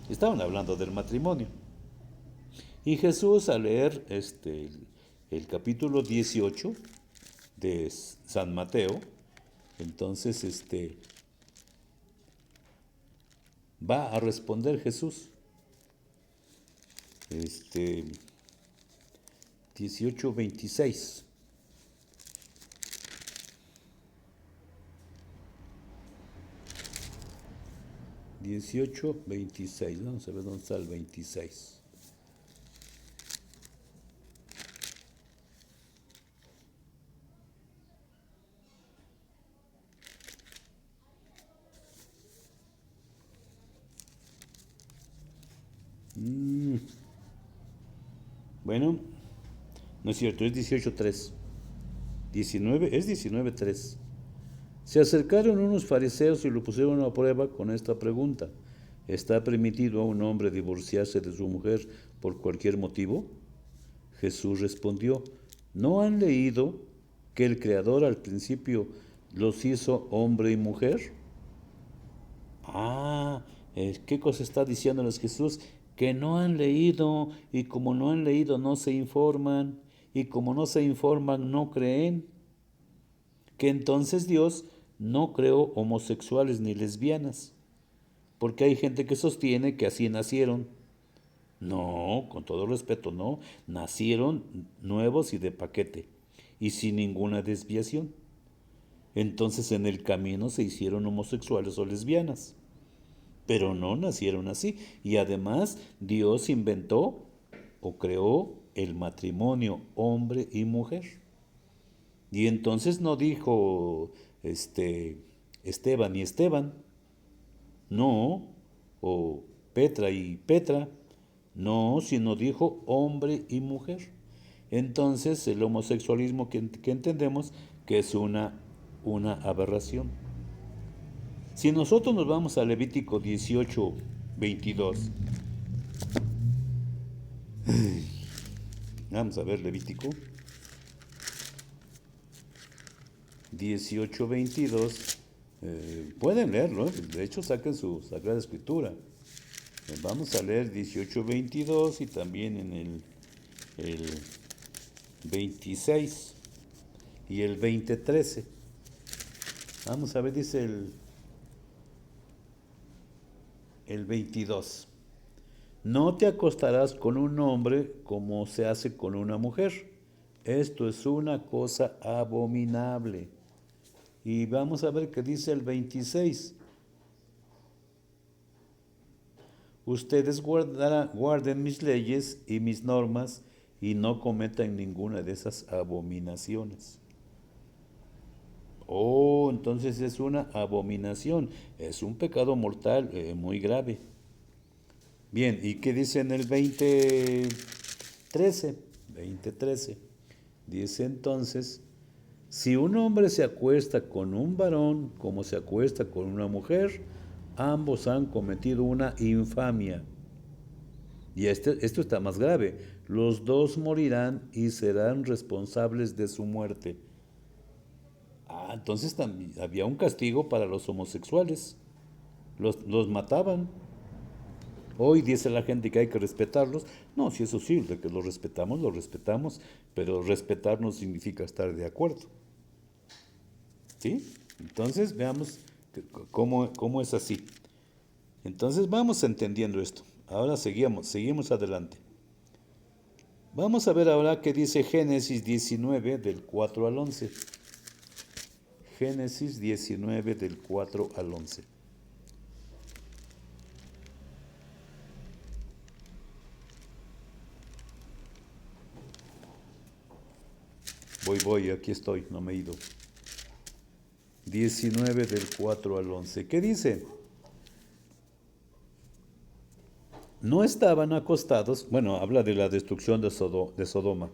Estaban hablando del matrimonio. Y Jesús, al leer el capítulo 18 de San Mateo, entonces va a responder Jesús. 18:26. 18:26. Vamos a ver dónde está el 26. Bueno, no es cierto, es 18:3. 19:3. Se acercaron unos fariseos y lo pusieron a prueba con esta pregunta: ¿está permitido a un hombre divorciarse de su mujer por cualquier motivo? Jesús respondió: ¿no han leído que el Creador al principio los hizo hombre y mujer? ¿Qué cosa está diciéndoles Jesús? Que no han leído, y como no han leído no se informan, y como no se informan no creen. Que entonces Dios no creó homosexuales ni lesbianas, porque hay gente que sostiene que así nacieron. No, con todo respeto, no. Nacieron nuevos y de paquete, y sin ninguna desviación. Entonces en el camino se hicieron homosexuales o lesbianas, pero no nacieron así. Y además Dios inventó o creó el matrimonio hombre y mujer. Y entonces no dijo Esteban y Esteban, no, o Petra y Petra, no, sino dijo hombre y mujer. Entonces el homosexualismo que entendemos que es una aberración. Si nosotros nos vamos a Levítico 18:22, vamos a ver Levítico 18:22, pueden leerlo, de hecho saquen su Sagrada Escritura. Vamos a leer 18:22 y también en el 26 y el 20:13. Vamos a ver, dice el 22. No te acostarás con un hombre como se hace con una mujer. Esto es una cosa abominable. Y vamos a ver qué dice el 26. Ustedes guarden mis leyes y mis normas y no cometan ninguna de esas abominaciones. Oh, entonces es una abominación, es un pecado mortal muy grave. Bien, ¿y qué dice en el 20:13? 20:13. Dice entonces, si un hombre se acuesta con un varón como se acuesta con una mujer, ambos han cometido una infamia. Y esto está más grave. Los dos morirán y serán responsables de su muerte. Ah, entonces también había un castigo para los homosexuales. Los mataban. Hoy dice la gente que hay que respetarlos. No, si eso sí, de que los respetamos, pero respetar no significa estar de acuerdo. ¿Sí? Entonces veamos cómo es así. Entonces vamos entendiendo esto. Ahora seguimos adelante. Vamos a ver ahora qué dice Génesis 19 del 4 al 11. Génesis 19 del 4 al 11. Voy, aquí estoy, no me he ido. 19 del 4 al 11. ¿Qué dice? No estaban acostados, bueno, habla de la destrucción de Sodoma.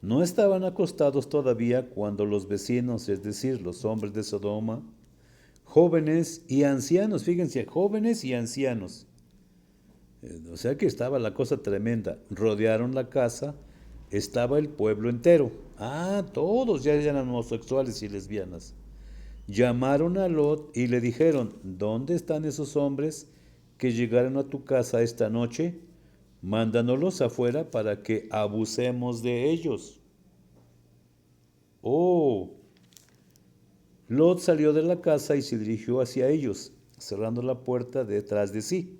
No estaban acostados todavía cuando los vecinos, es decir, los hombres de Sodoma, jóvenes y ancianos, fíjense, jóvenes y ancianos, o sea que estaba la cosa tremenda, rodearon la casa, estaba el pueblo entero. Ah, todos ya eran homosexuales y lesbianas. Llamaron a Lot y le dijeron, ¿dónde están esos hombres que llegaron a tu casa esta noche? Mándanoslos afuera para que abusemos de ellos. Oh, Lot salió de la casa y se dirigió hacia ellos, cerrando la puerta detrás de sí,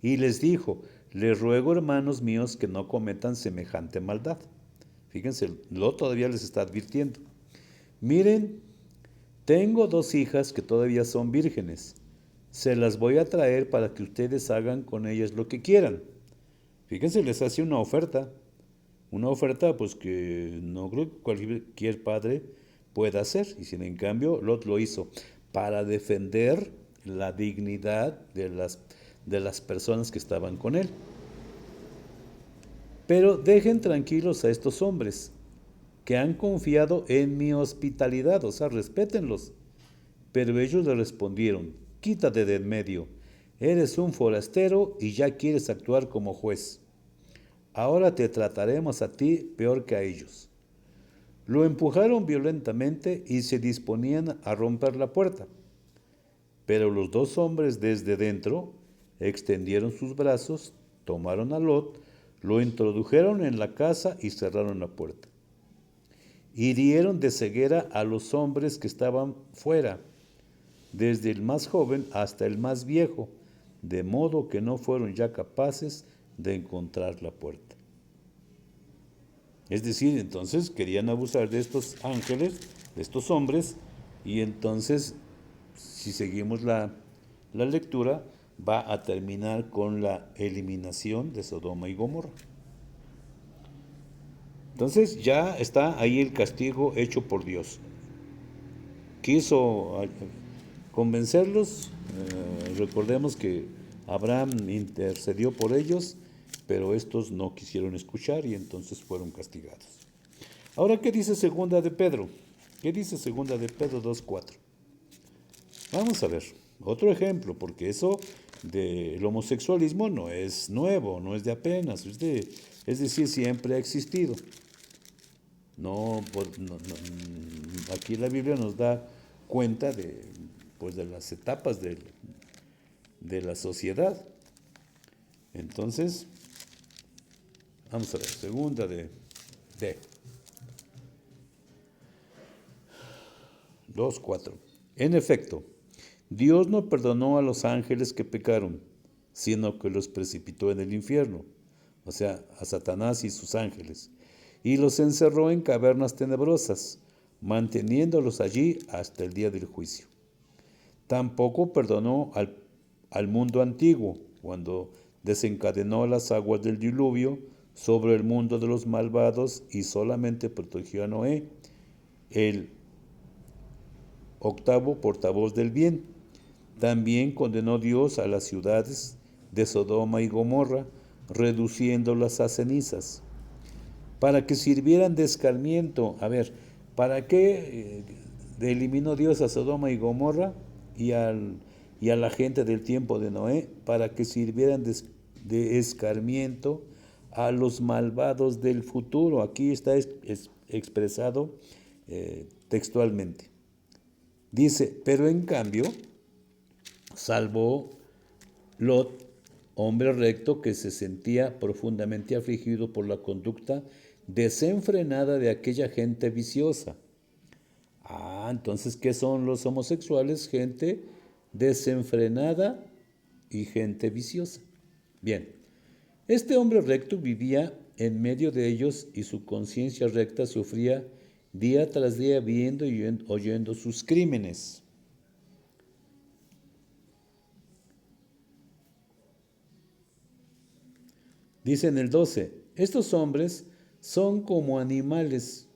y les dijo, les ruego, hermanos míos, que no cometan semejante maldad. Fíjense, Lot todavía les está advirtiendo. Miren, tengo 2 hijas que todavía son vírgenes. Se las voy a traer para que ustedes hagan con ellas lo que quieran. Fíjense, les hace una oferta. Una oferta pues que no creo que cualquier padre pueda hacer. Y sin en cambio Lot lo hizo para defender la dignidad de las personas que estaban con él. Pero dejen tranquilos a estos hombres que han confiado en mi hospitalidad, o sea, respétenlos. Pero ellos le respondieron, quítate de en medio, eres un forastero y ya quieres actuar como juez. Ahora te trataremos a ti peor que a ellos. Lo empujaron violentamente y se disponían a romper la puerta. Pero los 2 hombres desde dentro extendieron sus brazos, tomaron a Lot, lo introdujeron en la casa y cerraron la puerta. Hirieron de ceguera a los hombres que estaban fuera, desde el más joven hasta el más viejo, de modo que no fueron ya capaces de encontrar la puerta. Es decir, entonces querían abusar de estos ángeles, de estos hombres, y entonces, si seguimos la lectura, va a terminar con la eliminación de Sodoma y Gomorra. Entonces ya está ahí el castigo hecho por Dios. Quiso convencerlos, recordemos que Abraham intercedió por ellos, pero estos no quisieron escuchar y entonces fueron castigados. Ahora, ¿qué dice segunda de Pedro? ¿Qué dice segunda de Pedro 2:4? Vamos a ver, otro ejemplo, porque eso del homosexualismo no es nuevo, no es de apenas, es decir, siempre ha existido. Aquí la Biblia nos da cuenta de las etapas de la sociedad. Entonces, vamos a ver, segunda de 2:4. En efecto, Dios no perdonó a los ángeles que pecaron, sino que los precipitó en el infierno, o sea, a Satanás y sus ángeles, y los encerró en cavernas tenebrosas, manteniéndolos allí hasta el día del juicio. Tampoco perdonó al mundo antiguo, cuando desencadenó las aguas del diluvio sobre el mundo de los malvados y solamente protegió a Noé, el octavo portavoz del bien. También condenó Dios a las ciudades de Sodoma y Gomorra, reduciéndolas a cenizas, para que sirvieran de escarmiento. A ver, ¿para qué eliminó Dios a Sodoma y Gomorra y a la gente del tiempo de Noé? Para que sirvieran de escarmiento a los malvados del futuro. Aquí está expresado textualmente. Dice, pero en cambio, salvó Lot, hombre recto que se sentía profundamente afligido por la conducta desenfrenada de aquella gente viciosa. Entonces, ¿qué son los homosexuales? Gente desenfrenada y gente viciosa. Bien, este hombre recto vivía en medio de ellos y su conciencia recta sufría día tras día viendo y oyendo sus crímenes. Dice en el 12, estos hombres son como animales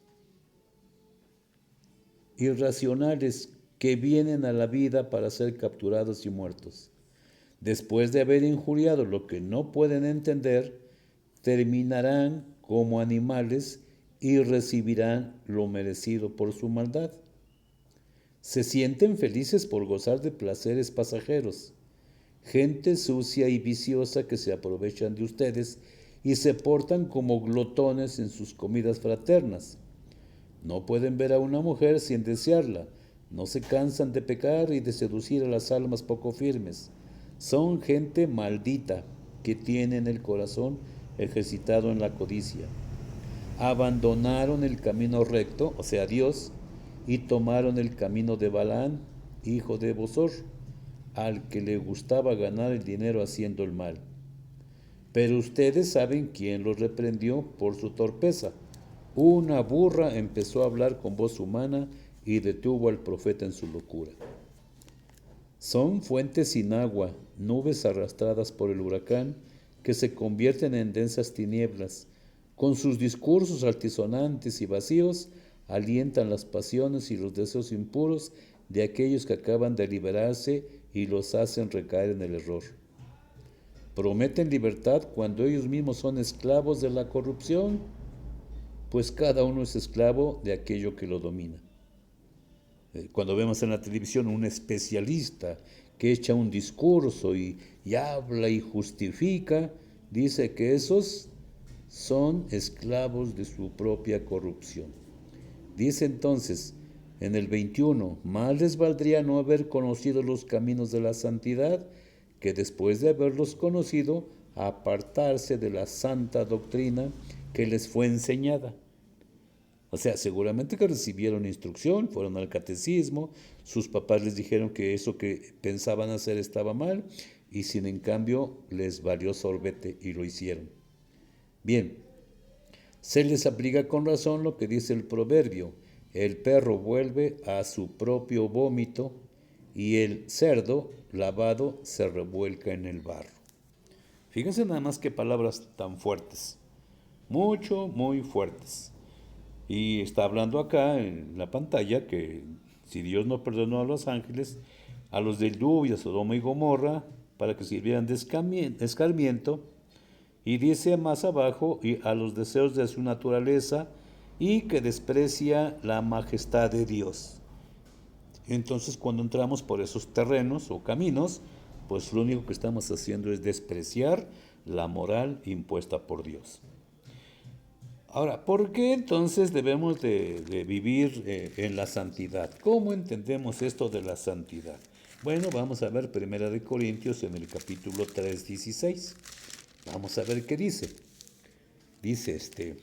irracionales que vienen a la vida para ser capturados y muertos. Después de haber injuriado lo que no pueden entender, terminarán como animales y recibirán lo merecido por su maldad. Se sienten felices por gozar de placeres pasajeros, gente sucia y viciosa que se aprovechan de ustedes y se portan como glotones en sus comidas fraternas. No pueden ver a una mujer sin desearla, no se cansan de pecar y de seducir a las almas poco firmes. Son gente maldita que tiene el corazón ejercitado en la codicia. Abandonaron el camino recto, o sea, Dios, y tomaron el camino de Balaán, hijo de Bosor, al que le gustaba ganar el dinero haciendo el mal. Pero ustedes saben quién los reprendió por su torpeza. Una burra empezó a hablar con voz humana y detuvo al profeta en su locura. Son fuentes sin agua, nubes arrastradas por el huracán, que se convierten en densas tinieblas. Con sus discursos altisonantes y vacíos, alientan las pasiones y los deseos impuros de aquellos que acaban de liberarse y los hacen recaer en el error. Prometen libertad cuando ellos mismos son esclavos de la corrupción, pues cada uno es esclavo de aquello que lo domina. Cuando vemos en la televisión un especialista que echa un discurso y habla y justifica, dice que esos son esclavos de su propia corrupción. Dice entonces en el 21, más les valdría no haber conocido los caminos de la santidad que después de haberlos conocido, apartarse de la santa doctrina que les fue enseñada. O sea, seguramente que recibieron instrucción, fueron al catecismo, sus papás les dijeron que eso que pensaban hacer estaba mal y sin en cambio les valió sorbete y lo hicieron. Bien, se les aplica con razón lo que dice el proverbio: el perro vuelve a su propio vómito y el cerdo lavado se revuelca en el barro. Fíjense nada más qué palabras tan fuertes, muy fuertes. Y está hablando acá en la pantalla que si Dios no perdonó a los ángeles, a los del diluvio, a Sodoma y Gomorra, para que sirvieran de escarmiento, y dice más abajo, y a los deseos de su naturaleza, y que desprecia la majestad de Dios. Entonces, cuando entramos por esos terrenos o caminos, pues lo único que estamos haciendo es despreciar la moral impuesta por Dios. Ahora, ¿por qué entonces debemos de vivir en la santidad? ¿Cómo entendemos esto de la santidad? Bueno, vamos a ver 1 Corintios en el capítulo 3:16. Vamos a ver qué dice. Dice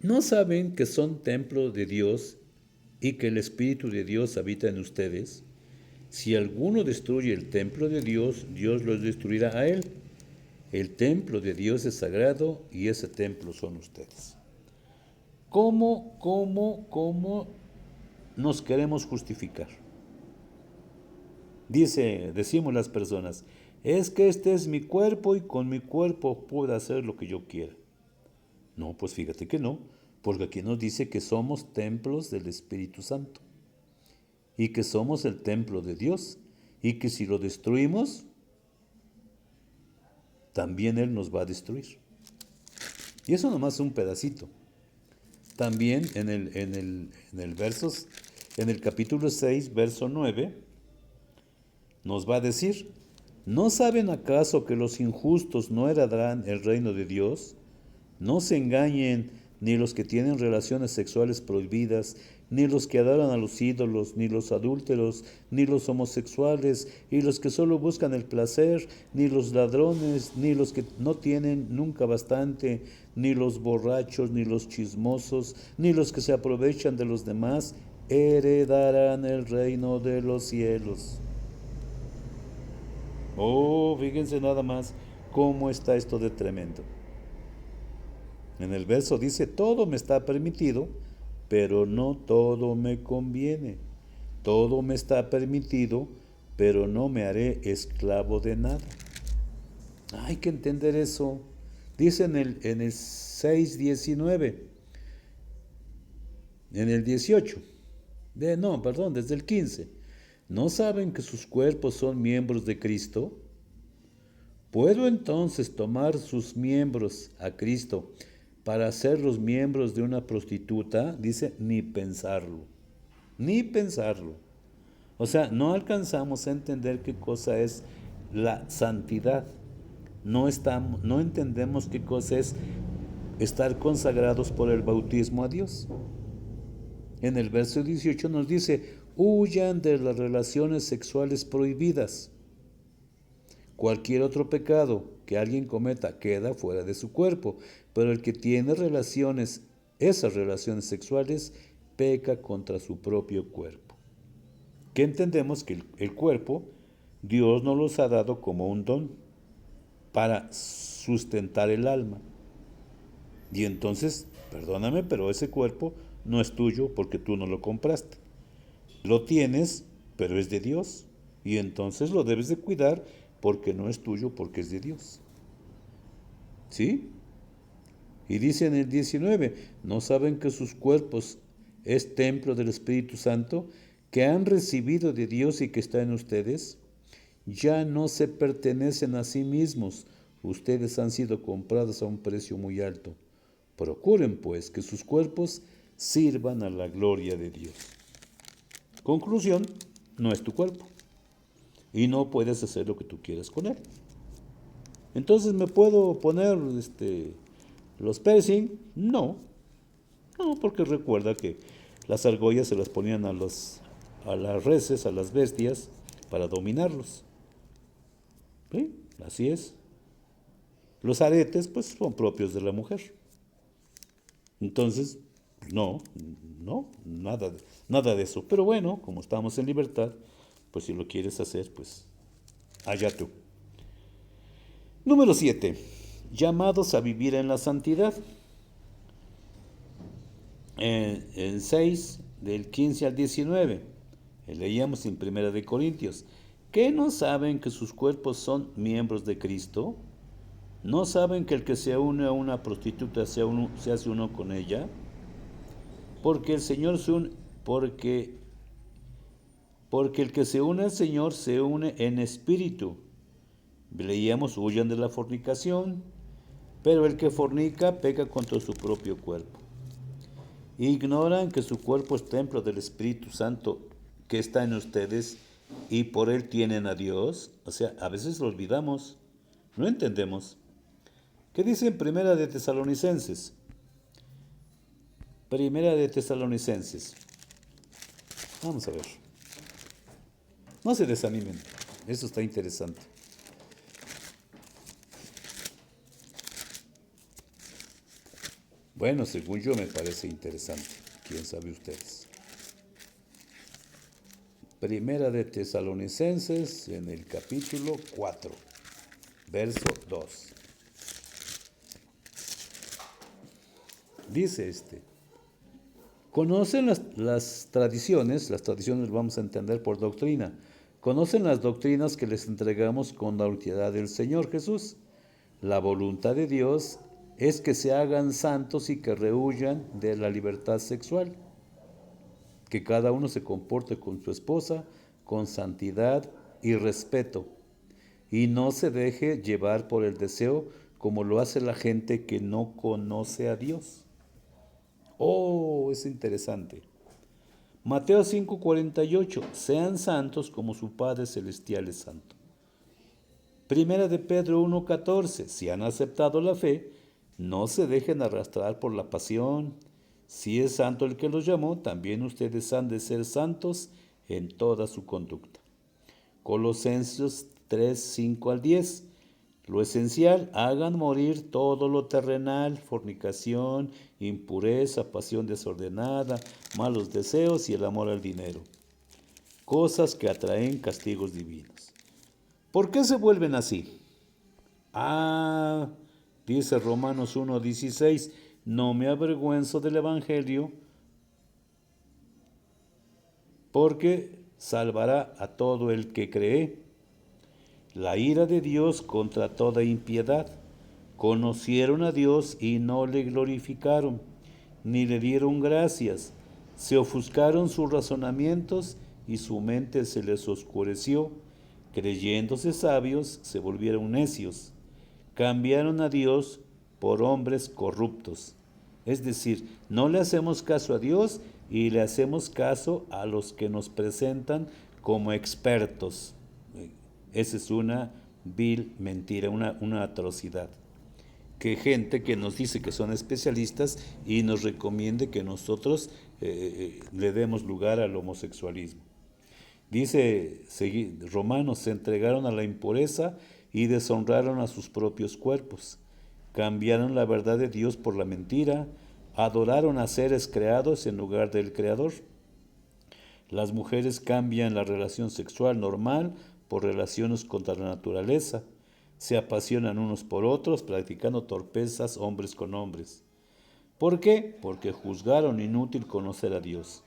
¿no saben que son templo de Dios y que el Espíritu de Dios habita en ustedes? Si alguno destruye el templo de Dios, Dios los destruirá a él. El templo de Dios es sagrado y ese templo son ustedes. ¿Cómo nos queremos justificar? Decimos las personas, es que este es mi cuerpo y con mi cuerpo puedo hacer lo que yo quiera. No, pues fíjate que no, porque aquí nos dice que somos templos del Espíritu Santo y que somos el templo de Dios y que si lo destruimos, también Él nos va a destruir. Y eso nomás es un pedacito. También en el capítulo 6, verso 9, nos va a decir, ¿no saben acaso que los injustos no heredarán el reino de Dios? No se engañen ni los que tienen relaciones sexuales prohibidas, ni los que adoran a los ídolos, ni los adúlteros, ni los homosexuales, y los que solo buscan el placer, ni los ladrones, ni los que no tienen nunca bastante, ni los borrachos, ni los chismosos, ni los que se aprovechan de los demás, heredarán el reino de los cielos. Oh, fíjense nada más cómo está esto de tremendo. En el verso dice, todo me está permitido, pero no todo me conviene. Todo me está permitido, pero no me haré esclavo de nada. Hay que entender eso. Dice en el 6:19, en el 18, desde el 15. ¿No saben que sus cuerpos son miembros de Cristo? ¿Puedo entonces tomar sus miembros a Cristo para ser los miembros de una prostituta? Dice, ni pensarlo, ni pensarlo. O sea, no alcanzamos a entender qué cosa es la santidad. No entendemos qué cosa es estar consagrados por el bautismo a Dios. En el verso 18 nos dice, huyan de las relaciones sexuales prohibidas. Cualquier otro pecado que alguien cometa queda fuera de su cuerpo, pero el que tiene esas relaciones sexuales, peca contra su propio cuerpo. Que entendemos que el cuerpo, Dios nos los ha dado como un don para sustentar el alma. Y entonces, perdóname, pero ese cuerpo no es tuyo porque tú no lo compraste. Lo tienes, pero es de Dios. Y entonces lo debes de cuidar porque no es tuyo, porque es de Dios. ¿Sí? Y dice en el 19, ¿no saben que sus cuerpos es templo del Espíritu Santo, que han recibido de Dios y que está en ustedes? Ya no se pertenecen a sí mismos, ustedes han sido comprados a un precio muy alto. Procuren, pues, que sus cuerpos sirvan a la gloria de Dios. Conclusión, no es tu cuerpo. Y no puedes hacer lo que tú quieras con él. Entonces, ¿me puedo poner los piercing? No, porque recuerda que las argollas se las ponían a las reses, a las bestias, para dominarlos. ¿Sí? Así es. Los aretes, pues, son propios de la mujer. Entonces, no, nada de eso. Pero bueno, como estamos en libertad, pues si lo quieres hacer, pues allá tú. Número 7. Llamados a vivir en la santidad. En 6, del 15 al 19, leíamos en Primera de Corintios, ¿qué no saben que sus cuerpos son miembros de Cristo? ¿No saben que el que se une a una prostituta se hace uno con ella? Porque el Señor porque el que se une al Señor se une en espíritu. Leíamos, huyan de la fornicación, pero el que fornica peca contra su propio cuerpo. Ignoran que su cuerpo es templo del Espíritu Santo que está en ustedes y por él tienen a Dios. O sea, a veces lo olvidamos, no entendemos. ¿Qué dice en Primera de Tesalonicenses? Primera de Tesalonicenses. Vamos a ver. No se desanimen, eso está interesante. Bueno, según yo me parece interesante. ¿Quién sabe ustedes? Primera de Tesalonicenses, en el capítulo 4, verso 2. Dice Conocen las tradiciones vamos a entender por doctrina. Conocen las doctrinas que les entregamos con la autoridad del Señor Jesús. La voluntad de Dios es que se hagan santos y que rehuyan de la libertad sexual, que cada uno se comporte con su esposa con santidad y respeto, y no se deje llevar por el deseo como lo hace la gente que no conoce a Dios. Oh, es interesante. Mateo 5:48, sean santos como su Padre Celestial es santo. Primera de Pedro 1:14, si han aceptado la fe, no se dejen arrastrar por la pasión. Si es santo el que los llamó, también ustedes han de ser santos en toda su conducta. Colosenses 3:5-10, lo esencial, hagan morir todo lo terrenal, fornicación, impureza, pasión desordenada, malos deseos y el amor al dinero, cosas que atraen castigos divinos. ¿Por qué se vuelven así? Dice Romanos 1:16, no me avergüenzo del Evangelio porque salvará a todo el que cree. La ira de Dios contra toda impiedad. Conocieron a Dios y no le glorificaron, ni le dieron gracias. Se ofuscaron sus razonamientos y su mente se les oscureció. Creyéndose sabios, se volvieron necios. Cambiaron a Dios por hombres corruptos. Es decir, no le hacemos caso a Dios y le hacemos caso a los que nos presentan como expertos. Esa es una vil mentira, una atrocidad. Que gente que nos dice que son especialistas y nos recomiende que nosotros le demos lugar al homosexualismo. Dice Romanos, se entregaron a la impureza y deshonraron a sus propios cuerpos. Cambiaron la verdad de Dios por la mentira, adoraron a seres creados en lugar del Creador. Las mujeres cambian la relación sexual normal por relaciones contra la naturaleza. Se apasionan unos por otros, practicando torpezas hombres con hombres. ¿Por qué? Porque juzgaron inútil conocer a Dios.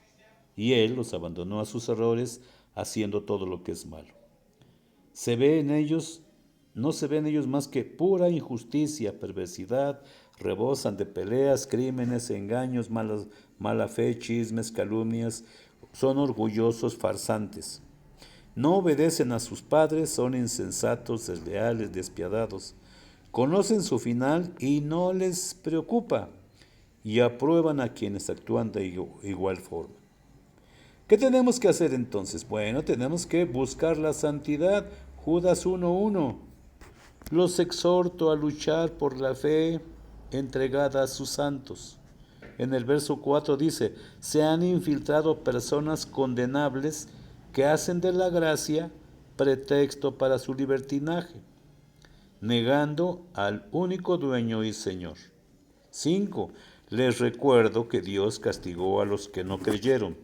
Y Él los abandonó a sus errores, haciendo todo lo que es malo. No se ve en ellos más que pura injusticia, perversidad, rebosan de peleas, crímenes, engaños, mala fe, chismes, calumnias, son orgullosos, farsantes. No obedecen a sus padres, son insensatos, desleales, despiadados. Conocen su final y no les preocupa, y aprueban a quienes actúan de igual forma. ¿Qué tenemos que hacer entonces? Bueno, tenemos que buscar la santidad. Judas 1:1. Los exhorto a luchar por la fe entregada a sus santos. En el verso 4 dice, se han infiltrado personas condenables que hacen de la gracia pretexto para su libertinaje, negando al único dueño y Señor. 5. Les recuerdo que Dios castigó a los que no creyeron.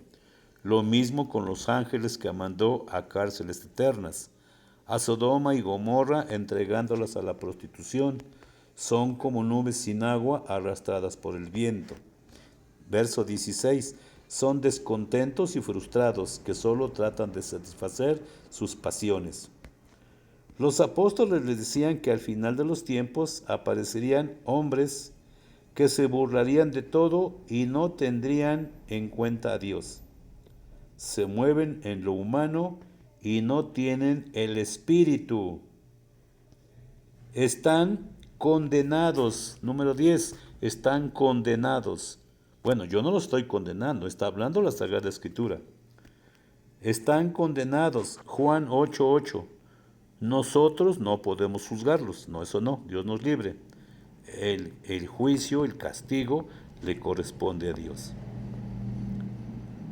Lo mismo con los ángeles que mandó a cárceles eternas, a Sodoma y Gomorra entregándolas a la prostitución. Son como nubes sin agua arrastradas por el viento. Verso 16. Son descontentos y frustrados que solo tratan de satisfacer sus pasiones. Los apóstoles les decían que al final de los tiempos aparecerían hombres que se burlarían de todo y no tendrían en cuenta a Dios. Se mueven en lo humano y no tienen el espíritu. Están condenados. Número 10. Están condenados. Bueno, yo no lo estoy condenando, está hablando la Sagrada Escritura. Están condenados. Juan 8:8. Nosotros no podemos juzgarlos. No, eso no, Dios nos libre. El juicio, el castigo, le corresponde a Dios.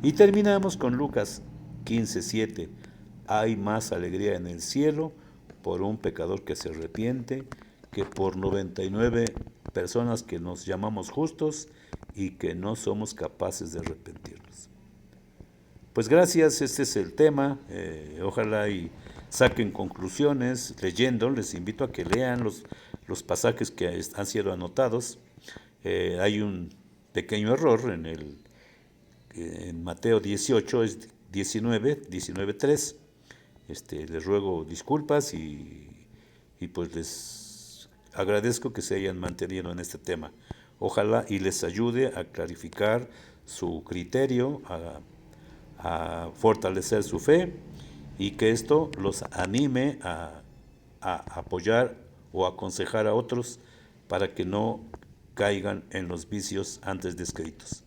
Y terminamos con Lucas 15:7. Hay más alegría en el cielo por un pecador que se arrepiente que por 99 personas que nos llamamos justos y que no somos capaces de arrepentirnos. Pues gracias, este es el tema. Ojalá y saquen conclusiones leyendo. Les invito a que lean los pasajes que han sido anotados. Hay un pequeño error en en Mateo 18 es 19:3. Les ruego disculpas y pues les agradezco que se hayan mantenido en este tema. Ojalá y les ayude a clarificar su criterio, a fortalecer su fe y que esto los anime a apoyar o aconsejar a otros para que no caigan en los vicios antes descritos.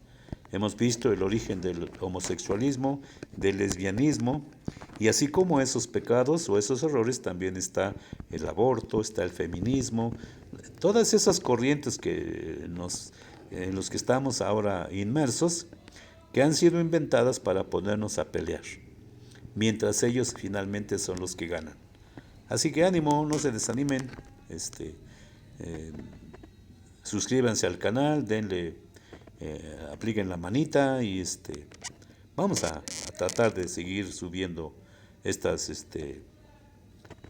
Hemos visto el origen del homosexualismo, del lesbianismo, y así como esos pecados o esos errores, también está el aborto, está el feminismo, todas esas corrientes en los que estamos ahora inmersos, que han sido inventadas para ponernos a pelear, mientras ellos finalmente son los que ganan. Así que ánimo, no se desanimen, eh, suscríbanse al canal, apliquen la manita y vamos a tratar de seguir subiendo estas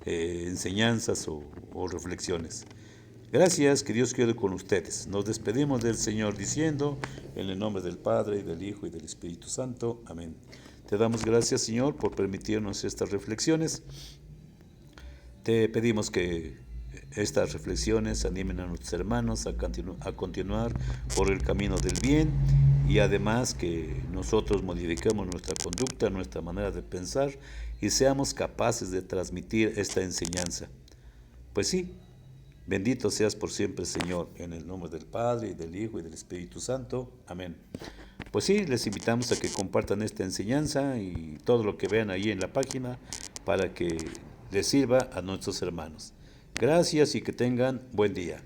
enseñanzas o reflexiones. Gracias, que Dios quede con ustedes. Nos despedimos del Señor diciendo, en el nombre del Padre, y del Hijo, y del Espíritu Santo. Amén. Te damos gracias, Señor, por permitirnos estas reflexiones. Te pedimos que estas reflexiones animen a nuestros hermanos a continuar por el camino del bien y además que nosotros modifiquemos nuestra conducta, nuestra manera de pensar y seamos capaces de transmitir esta enseñanza. Pues sí, bendito seas por siempre, Señor, en el nombre del Padre, y del Hijo, y del Espíritu Santo. Amén. Pues sí, les invitamos a que compartan esta enseñanza y todo lo que vean ahí en la página para que les sirva a nuestros hermanos. Gracias y que tengan buen día.